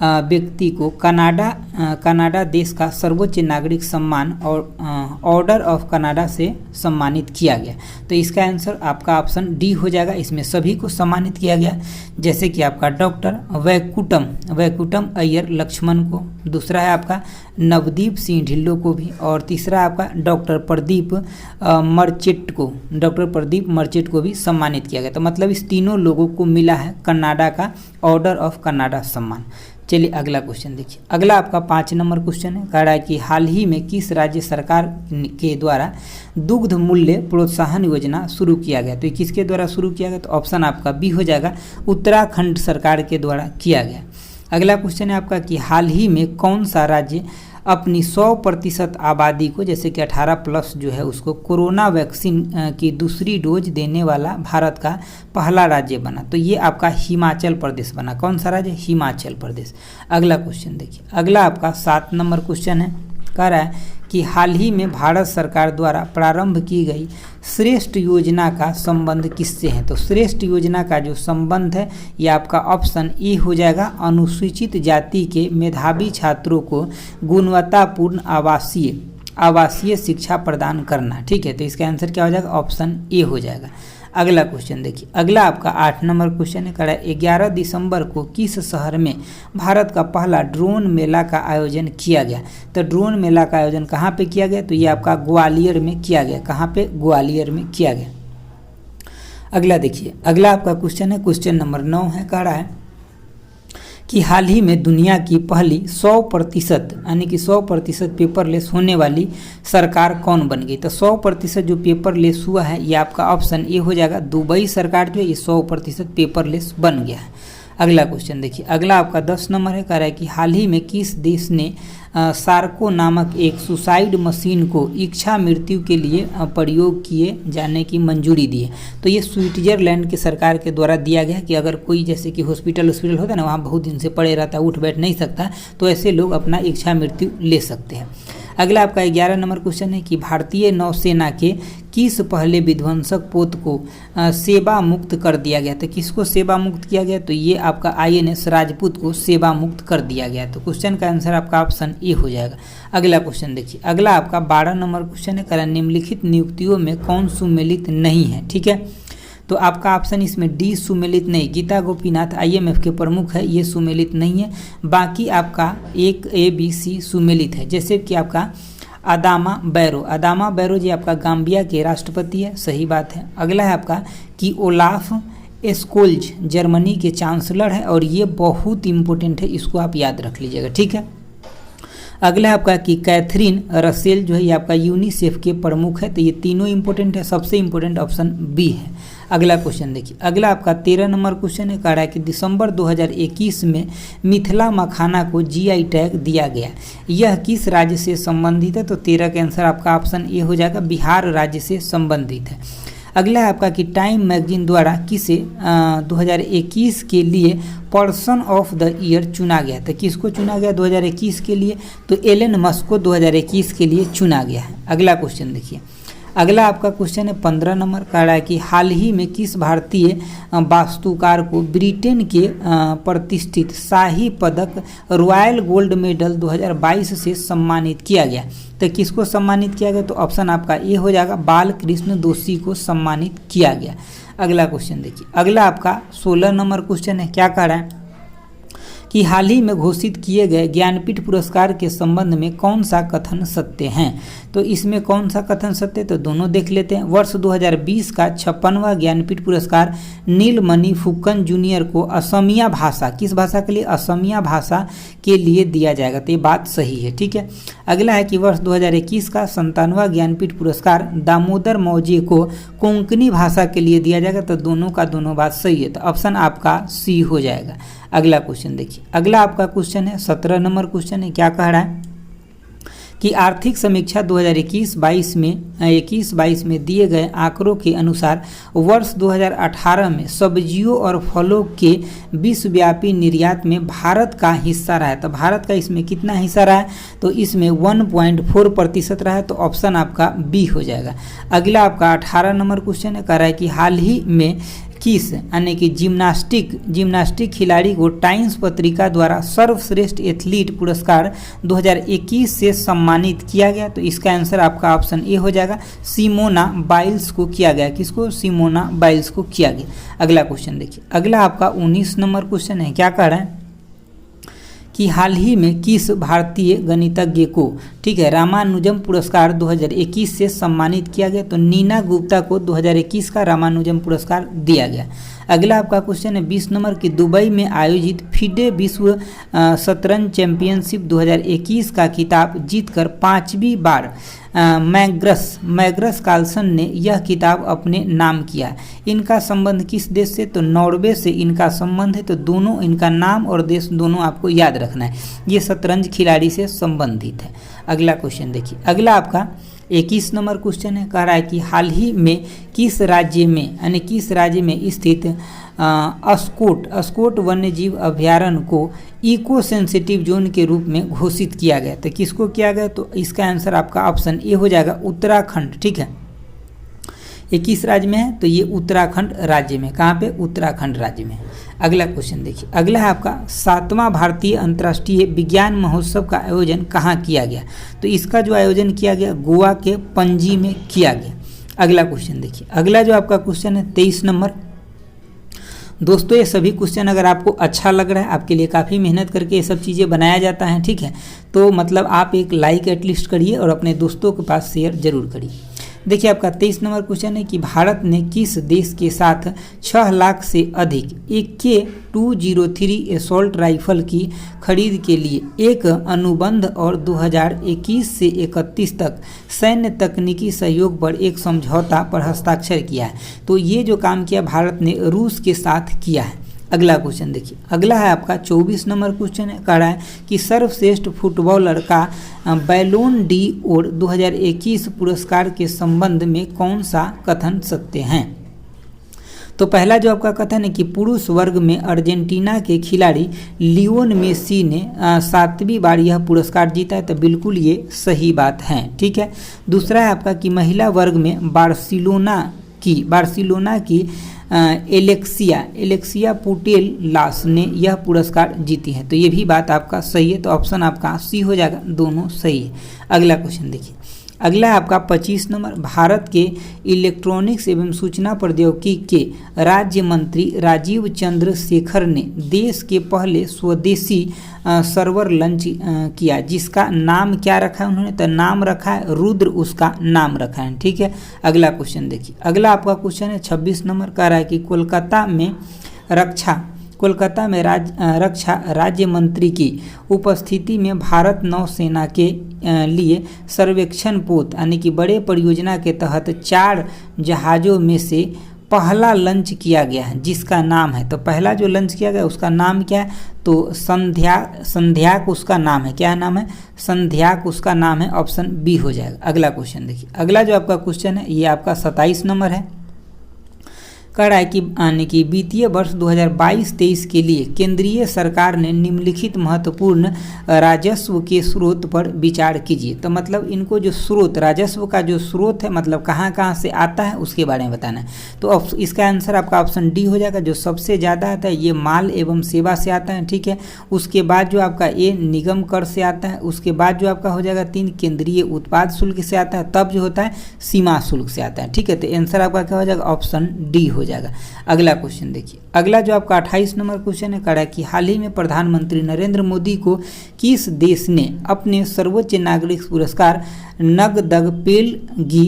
व्यक्ति को कनाडा देश का सर्वोच्च नागरिक सम्मान और ऑर्डर ऑफ कनाडा से सम्मानित किया गया। तो इसका आंसर आपका ऑप्शन डी हो जाएगा। इसमें सभी को सम्मानित किया गया, जैसे कि आपका डॉक्टर वैकुंठम अय्यर लक्ष्मण को, दूसरा है आपका नवदीप सिंह ढिल्लों को भी, और तीसरा आपका डॉक्टर प्रदीप मर्चेंट को भी सम्मानित किया गया। तो मतलब इस तीनों लोगों को मिला है कनाडा का ऑर्डर ऑफ कनाडा सम्मान। चलिए अगला क्वेश्चन देखिए, अगला आपका 5 नंबर क्वेश्चन है, कह रहा है कि हाल ही में किस राज्य सरकार के द्वारा दुग्ध मूल्य प्रोत्साहन योजना शुरू किया गया। तो ये किसके द्वारा शुरू किया गया? तो ऑप्शन आपका बी हो जाएगा, उत्तराखंड सरकार के द्वारा किया गया। अगला क्वेश्चन है आपका कि हाल ही में कौन सा राज्य अपनी 100% आबादी को, जैसे कि 18+ जो है उसको कोरोना वैक्सीन की दूसरी डोज देने वाला भारत का पहला राज्य बना। तो ये आपका हिमाचल प्रदेश बना। कौन सा राज्य? हिमाचल प्रदेश। अगला क्वेश्चन देखिए, अगला आपका 7 नंबर क्वेश्चन है, कह रहा है कि हाल ही में भारत सरकार द्वारा प्रारंभ की गई श्रेष्ठ योजना का संबंध किससे है। तो श्रेष्ठ योजना का जो संबंध है ये आपका ऑप्शन ए हो जाएगा, अनुसूचित जाति के मेधावी छात्रों को गुणवत्तापूर्ण आवासीय शिक्षा प्रदान करना। ठीक है, तो इसका आंसर क्या हो जाएगा? ऑप्शन ए हो जाएगा। अगला क्वेश्चन देखिए, अगला आपका 8 नंबर क्वेश्चन है, कह रहा है 11 दिसंबर को किस शहर में भारत का पहला ड्रोन मेला का आयोजन किया गया। तो ड्रोन मेला का आयोजन कहाँ पे किया गया? तो ये आपका ग्वालियर में किया गया। कहाँ पे? ग्वालियर में किया गया। अगला देखिए, अगला आपका क्वेश्चन है, क्वेश्चन नंबर 9 है, कह रहा है कि हाल ही में दुनिया की पहली 100% यानी कि 100% पेपरलेस होने वाली सरकार कौन बन गई। तो 100% जो पेपरलेस हुआ है ये आपका ऑप्शन ए हो जाएगा, दुबई सरकार जो है ये 100% पेपरलेस बन गया है। अगला क्वेश्चन देखिए, अगला आपका 10 नंबर है, कह रहा है कि हाल ही में किस देश ने सार्को नामक एक सुसाइड मशीन को इच्छा मृत्यु के लिए प्रयोग किए जाने की मंजूरी दी है। तो ये स्विट्जरलैंड के सरकार के द्वारा दिया गया कि अगर कोई जैसे कि हॉस्पिटल होता है ना, वहाँ बहुत दिन से पड़े रहता है, उठ बैठ नहीं सकता, तो ऐसे लोग अपना इच्छा मृत्यु ले सकते हैं। अगला आपका 11 नंबर क्वेश्चन है कि भारतीय नौसेना के किस पहले विध्वंसक पोत को सेवा मुक्त कर दिया गया। तो किसको सेवा मुक्त किया गया? तो ये आपका INS राजपूत को सेवा मुक्त कर दिया गया। तो क्वेश्चन का आंसर आपका ऑप्शन ए हो जाएगा। अगला क्वेश्चन देखिए, अगला आपका 12 नंबर क्वेश्चन है, कह निम्नलिखित नियुक्तियों में कौन सुमेलित नहीं है। ठीक है, तो आपका ऑप्शन इसमें डी सुमेलित नहीं, गीता गोपीनाथ IMF के प्रमुख है, ये सुमेलित नहीं है। बाकी आपका एक ABC सुमेलित है, जैसे कि आपका अदामा बैरो जी आपका गाम्बिया के राष्ट्रपति है, सही बात है। अगला है आपका कि ओलाफ स्कोल्ज जर्मनी के चांसलर है, और ये बहुत इंपॉर्टेंट है, इसको आप याद रख लीजिएगा। ठीक है, अगला है आपका कि कैथरीन रसेल जो है ये आपका यूनिसेफ के प्रमुख है। तो ये तीनों इंपॉर्टेंट है, सबसे इंपॉर्टेंट ऑप्शन बी है। अगला क्वेश्चन देखिए, अगला आपका 13 नंबर क्वेश्चन है, कह रहा है कि दिसंबर 2021 में मिथिला मखाना को GI टैग दिया गया, यह किस राज्य से संबंधित है। तो 13 का आंसर आपका ऑप्शन ए हो जाएगा, बिहार राज्य से संबंधित है। अगला है आपका कि टाइम मैगजीन द्वारा किसे 2021 के लिए पर्सन ऑफ द ईयर चुना गया। तो किसको चुना गया 2021 के लिए? तो एलन मस्क को 2021 के लिए चुना गया है। अगला क्वेश्चन देखिए, अगला आपका क्वेश्चन है 15 नंबर, कह रहा है कि हाल ही में किस भारतीय वास्तुकार को ब्रिटेन के प्रतिष्ठित शाही पदक रॉयल गोल्ड मेडल 2022 से सम्मानित किया गया। तो किसको सम्मानित किया गया? तो ऑप्शन आपका ए हो जाएगा, बालकृष्ण दोषी को सम्मानित किया गया। अगला क्वेश्चन देखिए, अगला आपका 16 नंबर क्वेश्चन है, क्या कह रहा है कि हाल ही में घोषित किए गए ज्ञानपीठ पुरस्कार के संबंध में कौन सा कथन सत्य है। तो इसमें कौन सा कथन सत्य, तो दोनों देख लेते हैं। वर्ष 2020 का 56वां ज्ञानपीठ पुरस्कार नीलमणि फुक्कन जूनियर को असमिया भाषा, किस भाषा के लिए, असमिया भाषा के लिए दिया जाएगा। तो ये बात सही है, ठीक है। अगला है कि वर्ष 2021 का 57वां ज्ञानपीठ पुरस्कार दामोदर मौजे को कोंकणी भाषा के लिए दिया जाएगा। तो दोनों का दोनों बात सही है, तो ऑप्शन आपका सी हो जाएगा। अगला क्वेश्चन देखिए, अगला आपका क्वेश्चन है 17 नंबर क्वेश्चन है। क्या कह रहा है कि आर्थिक समीक्षा 2021-22 में दिए गए आंकड़ों के अनुसार वर्ष 2018 में सब्जियों और फलों के विश्वव्यापी निर्यात में भारत का हिस्सा रहा है। तो भारत का इसमें कितना हिस्सा रहा है, तो इसमें 1.4% रहा है। तो ऑप्शन आपका बी हो जाएगा। अगला आपका 18 नंबर क्वेश्चन है, कह रहा है कि हाल ही में किस यानी कि जिम्नास्टिक खिलाड़ी को टाइम्स पत्रिका द्वारा सर्वश्रेष्ठ एथलीट पुरस्कार 2021 से सम्मानित किया गया। तो इसका आंसर आपका ऑप्शन ए हो जाएगा, सिमोना बाइल्स को किया गया। किसको, सिमोना बाइल्स को किया गया। अगला क्वेश्चन देखिए, अगला आपका 19 नंबर क्वेश्चन है। क्या कह रहा है कि हाल ही में किस भारतीय गणितज्ञ को, ठीक है, रामानुजम पुरस्कार 2021 से सम्मानित किया गया। तो नीना गुप्ता को 2021 का रामानुजम पुरस्कार दिया गया। अगला आपका क्वेश्चन है 20 नंबर की दुबई में आयोजित फिडे विश्व शतरंज चैंपियनशिप 2021 का खिताब जीतकर 5वीं बार मैग्नस कार्लसन ने यह खिताब अपने नाम किया। इनका संबंध किस देश से, तो नॉर्वे से इनका संबंध है। तो दोनों, इनका नाम और देश दोनों आपको याद रखना है। ये शतरंज खिलाड़ी से संबंधित है। अगला क्वेश्चन देखिए, अगला आपका 21 नंबर क्वेश्चन है। कह रहा है कि हाल ही में किस राज्य में स्थित अस्कोट वन्यजीव अभयारण्य को इको सेंसिटिव जोन के रूप में घोषित किया गया। तो किसको किया गया, तो इसका आंसर आपका ऑप्शन ए हो जाएगा, उत्तराखंड, ठीक है। ये किस राज्य में है, तो ये उत्तराखंड राज्य में। कहाँ पे, उत्तराखंड राज्य में। अगला क्वेश्चन देखिए, अगला है आपका 7वां भारतीय अंतर्राष्ट्रीय विज्ञान महोत्सव का आयोजन कहाँ किया गया। तो इसका जो आयोजन किया गया गोवा के पणजी में किया गया। अगला क्वेश्चन देखिए, अगला जो आपका क्वेश्चन है 23 नंबर। दोस्तों ये सभी क्वेश्चन अगर आपको अच्छा लग रहा है, आपके लिए काफ़ी मेहनत करके ये सब चीज़ें बनाया जाता है, ठीक है, तो मतलब आप एक लाइक एटलीस्ट करिए और अपने दोस्तों के पास शेयर जरूर करिए। देखिए आपका 23 नंबर क्वेश्चन है कि भारत ने किस देश के साथ 6 लाख से अधिक AK-203 एसॉल्ट राइफल की खरीद के लिए एक अनुबंध और 2021 से 31 तक सैन्य तकनीकी सहयोग पर एक समझौता पर हस्ताक्षर किया है। तो ये जो काम किया भारत ने रूस के साथ किया है। अगला क्वेश्चन देखिए, अगला है आपका 24 नंबर क्वेश्चन है। कह रहा है कि सर्वश्रेष्ठ फुटबॉलर का बैलोन डी और 2021 पुरस्कार के संबंध में कौन सा कथन सत्य है। तो पहला जो आपका कथन है कि पुरुष वर्ग में अर्जेंटीना के खिलाड़ी लियोन मेसी ने 7वीं बार यह पुरस्कार जीता है। तो बिल्कुल ये सही बात है, ठीक है। दूसरा है आपका कि महिला वर्ग में बार्सिलोना की एलेक्सिया पुटेलास ने यह पुरस्कार जीती है। तो ये भी बात आपका सही है, तो ऑप्शन आपका सी हो जाएगा, दोनों सही है। अगला क्वेश्चन देखिए, अगला है आपका 25 नंबर। भारत के इलेक्ट्रॉनिक्स एवं सूचना प्रौद्योगिकी के राज्य मंत्री राजीव चंद्रशेखर ने देश के पहले स्वदेशी सर्वर लॉन्च किया, जिसका नाम क्या रखा है उन्होंने, तो नाम रखा है रुद्र, उसका नाम रखा है, ठीक है। अगला क्वेश्चन देखिए, अगला आपका क्वेश्चन है 26 नंबर। कह रहा है कि कोलकाता में रक्षा राज्य मंत्री की उपस्थिति में भारत नौसेना के लिए सर्वेक्षण पोत यानी कि बड़े परियोजना के तहत 4 जहाज़ों में से पहला लॉन्च किया गया है, जिसका नाम है, तो पहला जो लॉन्च किया गया उसका नाम क्या है, तो संध्याक उसका नाम है। क्या नाम है, संध्याक उसका नाम है, ऑप्शन बी हो जाएगा। अगला क्वेश्चन देखिए, अगला जो आपका क्वेश्चन है ये आपका 27 नंबर है। कह रहा है कि वित्तीय वर्ष 2022-23 के लिए केंद्रीय सरकार ने निम्नलिखित महत्वपूर्ण राजस्व के स्रोत पर विचार कीजिए। तो मतलब इनको जो स्रोत, राजस्व का जो स्रोत है, मतलब कहाँ कहाँ से आता है उसके बारे में बताना है। तो इसका आंसर आपका ऑप्शन डी हो जाएगा। जो सबसे ज़्यादा आता है ये माल एवं सेवा से आता है, ठीक है। उसके बाद जो आपका ए निगम कर से आता है, उसके बाद जो आपका हो जाएगा 3 केंद्रीय उत्पाद शुल्क से आता है, तब जो होता है सीमा शुल्क से आता है, ठीक है। तो आंसर आपका क्या हो जाएगा, ऑप्शन डी हो हो जाएगा। अगला क्वेश्चन देखिए, अगला जो आपका 28 नंबर क्वेश्चन है कह रहा है कि हाल ही में प्रधानमंत्री नरेंद्र मोदी को किस देश ने अपने सर्वोच्च नागरिक पुरस्कार नगदगपेलगी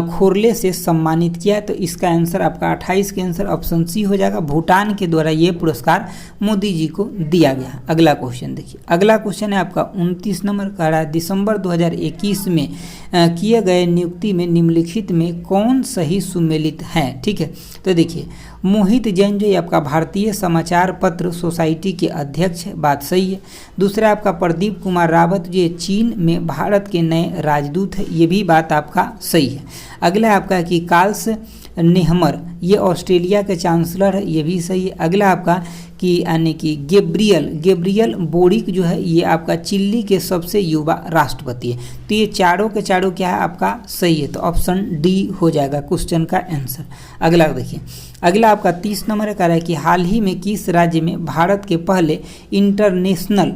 खोरले से सम्मानित किया? तो इसका आंसर आपका 28 के आंसर ऑप्शन सी हो जाएगा। भूटान के द्वारा ये पुरस्कार मोदी जी को दिया गया। अगला क्वेश्चन देखिए, अगला क्वेश्चन है आपका 29 नंबर का रहा है दिसंबर 2021 में किए गए नियुक्ति में निम्नलिखित में कौन सही सुमेलित है? ठीक है, तो देखिए मोहित जैन जो ये आपका भारतीय समाचार पत्र सोसाइटी के अध्यक्ष है, बात सही है। दूसरा आपका प्रदीप कुमार रावत जो ये चीन में भारत के नए राजदूत है, ये भी बात आपका सही है। अगला आपका कि कार्ल्स नेहमर ये ऑस्ट्रेलिया के चांसलर है, ये भी सही है। अगला आपका कि यानी कि गेब्रियल बोरिक जो है ये आपका चिली के सबसे युवा राष्ट्रपति है। तो ये चारों के चारों क्या है आपका सही है, तो ऑप्शन डी हो जाएगा क्वेश्चन का आंसर। अगला देखिए, अगला आपका 30 नंबर कह रहा है कि हाल ही में किस राज्य में भारत के पहले इंटरनेशनल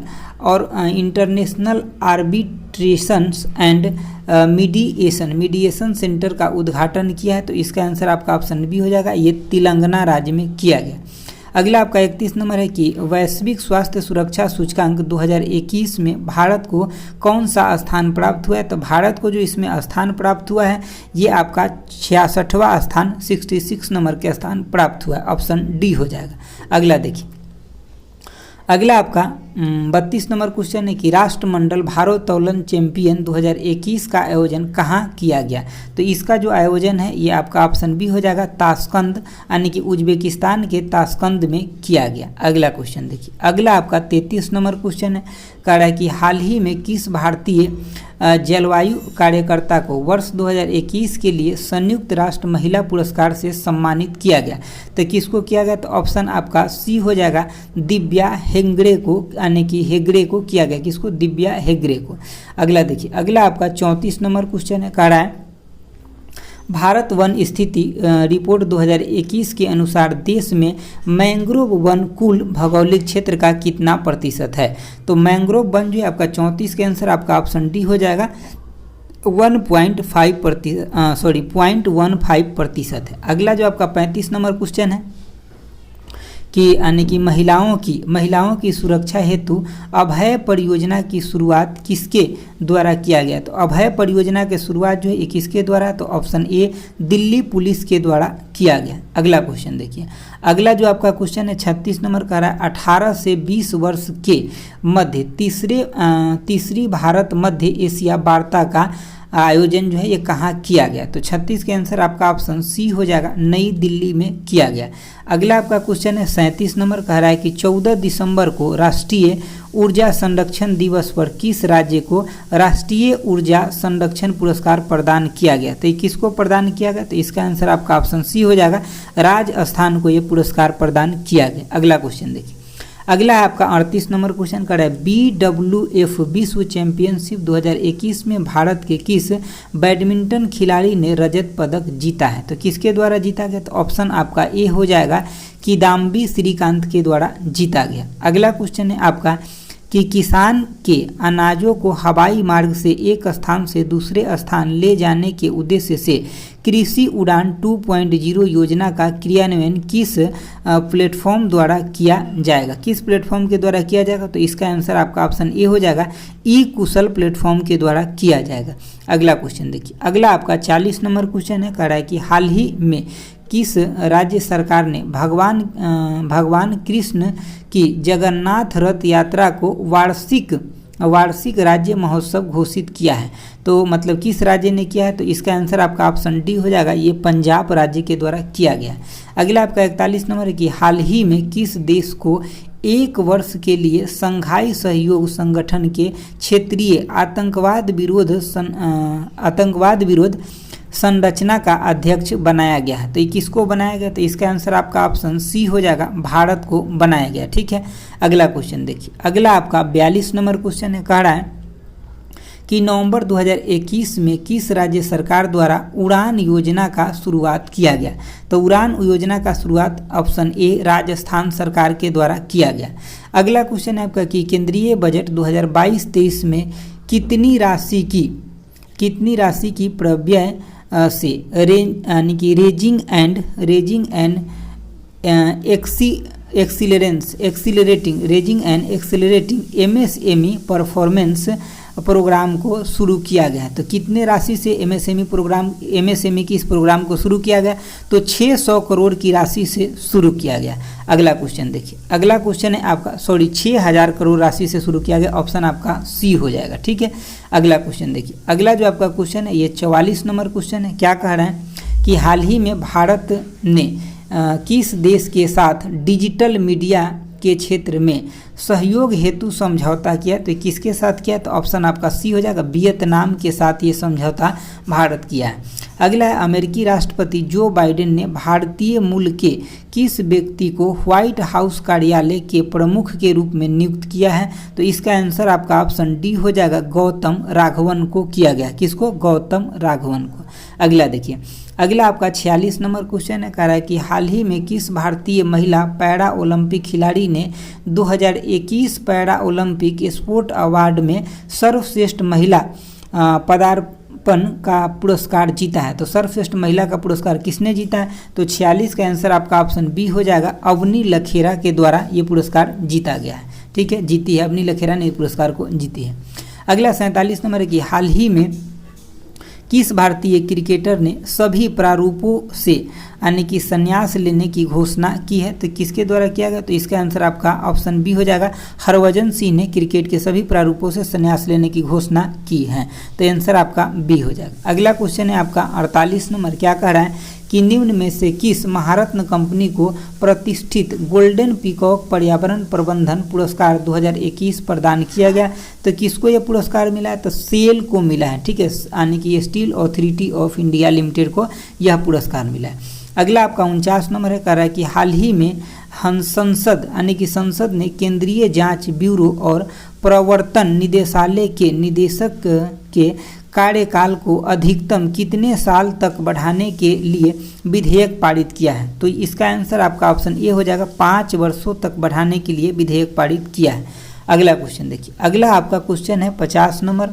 आर्बिट्रेशंस एंड मीडिएशन सेंटर का उद्घाटन किया है? तो इसका आंसर आपका ऑप्शन बी हो जाएगा, ये तेलंगाना राज्य में किया गया। अगला आपका 31 नंबर है कि वैश्विक स्वास्थ्य सुरक्षा सूचकांक 2021 में भारत को कौन सा स्थान प्राप्त हुआ है? तो भारत को जो इसमें स्थान प्राप्त हुआ है ये आपका 66वां स्थान 66 नंबर के स्थान प्राप्त हुआ है, ऑप्शन डी हो जाएगा। अगला देखिए, अगला आपका 32 नंबर क्वेश्चन है कि राष्ट्रमंडल भारोत्तोलन चैंपियन 2021 का आयोजन कहाँ किया गया? तो इसका जो आयोजन है ये आपका ऑप्शन बी हो जाएगा, ताशकंद यानी कि उज्बेकिस्तान के ताशकंद में किया गया। अगला क्वेश्चन देखिए, अगला आपका 33 नंबर क्वेश्चन है कह रहा है कि हाल ही में किस भारतीय जलवायु कार्यकर्ता को वर्ष 2021 के लिए संयुक्त राष्ट्र महिला पुरस्कार से सम्मानित किया गया? तो किसको किया गया? तो ऑप्शन आपका सी हो जाएगा, दिव्या हेगड़े को यानी कि हेगड़े को किया गया। किसको? दिव्या हेगड़े को। अगला देखिए, अगला आपका 34 नंबर क्वेश्चन है कह रहा है भारत वन स्थिति रिपोर्ट 2021 के अनुसार देश में मैंग्रोव वन कुल भौगोलिक क्षेत्र का कितना प्रतिशत है? तो मैंग्रोव वन जो है आपका 34 के आंसर आपका ऑप्शन डी हो जाएगा, 0.15% है। अगला जो आपका 35 नंबर क्वेश्चन है कि यानी कि महिलाओं की सुरक्षा हेतु अभय परियोजना की शुरुआत किसके द्वारा किया गया? तो अभय परियोजना की शुरुआत जो है ये किसके द्वारा? तो ऑप्शन ए दिल्ली पुलिस के द्वारा किया गया। अगला क्वेश्चन देखिए, अगला जो आपका क्वेश्चन है 36 नंबर का रहा है 18 से 20 वर्ष के मध्य तीसरी भारत मध्य एशिया वार्ता का आयोजन जो है ये कहाँ किया गया? तो 36 के आंसर आपका ऑप्शन सी हो जाएगा, नई दिल्ली में किया गया। अगला आपका क्वेश्चन है 37 नंबर कह रहा है कि 14 दिसंबर को राष्ट्रीय ऊर्जा संरक्षण दिवस पर किस राज्य को राष्ट्रीय ऊर्जा संरक्षण पुरस्कार प्रदान किया गया? तो ये किसको प्रदान किया गया? तो इसका आंसर आपका ऑप्शन सी हो जाएगा, राजस्थान को ये पुरस्कार प्रदान किया गया। अगला क्वेश्चन देखिए, अगला है आपका 38 नंबर क्वेश्चन कर रहा है BWF विश्व चैंपियनशिप 2021 में भारत के किस बैडमिंटन खिलाड़ी ने रजत पदक जीता है? तो किसके द्वारा जीता गया? तो ऑप्शन आपका ए हो जाएगा, किदाम्बी श्रीकांत के द्वारा जीता गया। अगला क्वेश्चन है आपका कि किसान के अनाजों को हवाई मार्ग से एक स्थान से दूसरे स्थान ले जाने के उद्देश्य से कृषि उड़ान 2.0 योजना का क्रियान्वयन किस प्लेटफॉर्म द्वारा किया जाएगा? किस प्लेटफॉर्म के द्वारा किया जाएगा? तो इसका आंसर आपका ऑप्शन ए हो जाएगा, ई कुशल प्लेटफॉर्म के द्वारा किया जाएगा। अगला क्वेश्चन देखिए, अगला आपका 40 नंबर क्वेश्चन है कह रहा है कि हाल ही में किस राज्य सरकार ने भगवान कृष्ण की जगन्नाथ रथ यात्रा को वार्षिक राज्य महोत्सव घोषित किया है? तो मतलब किस राज्य ने किया है? तो इसका आंसर आपका ऑप्शन डी हो जाएगा, ये पंजाब राज्य के द्वारा किया गया है। अगला आपका 41 नंबर है कि हाल ही में किस देश को एक वर्ष के लिए संघाई सहयोग संगठन के क्षेत्रीय आतंकवाद विरोध संरचना का अध्यक्ष बनाया गया है? तो ये किसको बनाया गया? तो इसका आंसर आपका ऑप्शन सी हो जाएगा, भारत को बनाया गया। ठीक है, अगला क्वेश्चन देखिए, अगला आपका 42 नंबर क्वेश्चन है कह रहा है कि नवंबर 2021 में किस राज्य सरकार द्वारा उड़ान योजना का शुरुआत किया गया? तो उड़ान योजना का शुरुआत ऑप्शन ए राजस्थान सरकार के द्वारा किया गया। अगला क्वेश्चन है आपका कि केंद्रीय बजट 2022-23 में कितनी राशि की प्रव्यय से यानी कि raising and accelerating MSME performance programme को शुरू किया गया है। तो कितने राशि से MSME की इस प्रोग्राम को शुरू किया गया? तो 600 करोड़ की राशि से शुरू किया गया। अगला क्वेश्चन देखिए, अगला क्वेश्चन है आपका 6000 करोड़ राशि से शुरू किया गया, ऑप्शन आपका सी हो जाएगा। ठीक है, अगला क्वेश्चन देखिए, अगला जो आपका क्वेश्चन है ये 44 नंबर क्वेश्चन है। क्या कह रहे हैं कि हाल ही में भारत ने किस देश के साथ डिजिटल मीडिया के क्षेत्र में सहयोग हेतु समझौता किया? तो किसके साथ किया? तो ऑप्शन आपका सी हो जाएगा, वियतनाम के साथ ये समझौता भारत किया है। अगला है, अमेरिकी राष्ट्रपति जो बाइडेन ने भारतीय मूल के किस व्यक्ति को व्हाइट हाउस कार्यालय के प्रमुख के रूप में नियुक्त किया है? तो इसका आंसर आपका ऑप्शन डी हो जाएगा, गौतम राघवन को किया गया। किसको? गौतम राघवन को। अगला देखिए, अगला आपका 46 नंबर क्वेश्चन है, कह रहा है कि हाल ही में किस भारतीय महिला पैरा ओलंपिक खिलाड़ी ने 2021 पैरा ओलंपिक स्पोर्ट अवार्ड में सर्वश्रेष्ठ महिला पदार्पण का पुरस्कार जीता है? तो सर्वश्रेष्ठ महिला का पुरस्कार किसने जीता है? तो 46 का आंसर आपका ऑप्शन बी हो जाएगा, अवनी लखेरा के द्वारा ये पुरस्कार जीता गया है। ठीक है, जीती है अवनी लखेरा ने पुरस्कार को जीती है। अगला 47 नंबर है कि हाल ही में किस भारतीय क्रिकेटर ने सभी प्रारूपों से यानी कि संन्यास लेने की घोषणा की है? तो किसके द्वारा किया गया? तो इसका आंसर आपका ऑप्शन बी हो जाएगा, हरभजन सिंह ने क्रिकेट के सभी प्रारूपों से संन्यास लेने की घोषणा की है। तो आंसर आपका बी हो जाएगा। अगला क्वेश्चन है आपका 48 नंबर। क्या कह रहा है कि निम्न में से किस महारत्न कंपनी को प्रतिष्ठित गोल्डन पीकॉक पर्यावरण प्रबंधन पुरस्कार 2021 प्रदान किया गया? तो किसको यह पुरस्कार मिला है? तो सेल को मिला है। ठीक है, यानी कि steel authority of India limited को यह पुरस्कार मिला है। अगला आपका 49 नंबर है, कह रहा है कि हाल ही में संसद यानी कि संसद ने केंद्रीय जांच ब्यूरो और प्रवर्तन निदेशालय के निदेशक के कार्यकाल को अधिकतम कितने साल तक बढ़ाने के लिए विधेयक पारित किया है? तो इसका आंसर आपका ऑप्शन ए हो जाएगा, 5 वर्षों तक बढ़ाने के लिए विधेयक पारित किया है। अगला क्वेश्चन देखिए, अगला आपका क्वेश्चन है 50 नंबर।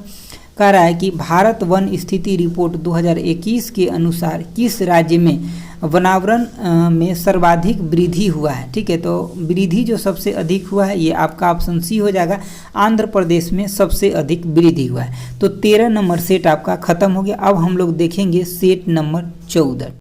कह रहा है कि भारत वन स्थिति रिपोर्ट 2021 के अनुसार किस राज्य में वनावरण में सर्वाधिक वृद्धि हुआ है? ठीक है, तो वृद्धि जो सबसे अधिक हुआ है ये आपका ऑप्शन सी हो जाएगा, आंध्र प्रदेश में सबसे अधिक वृद्धि हुआ है। तो 13 नंबर सेट आपका खत्म हो गया। अब हम लोग देखेंगे सेट नंबर 14।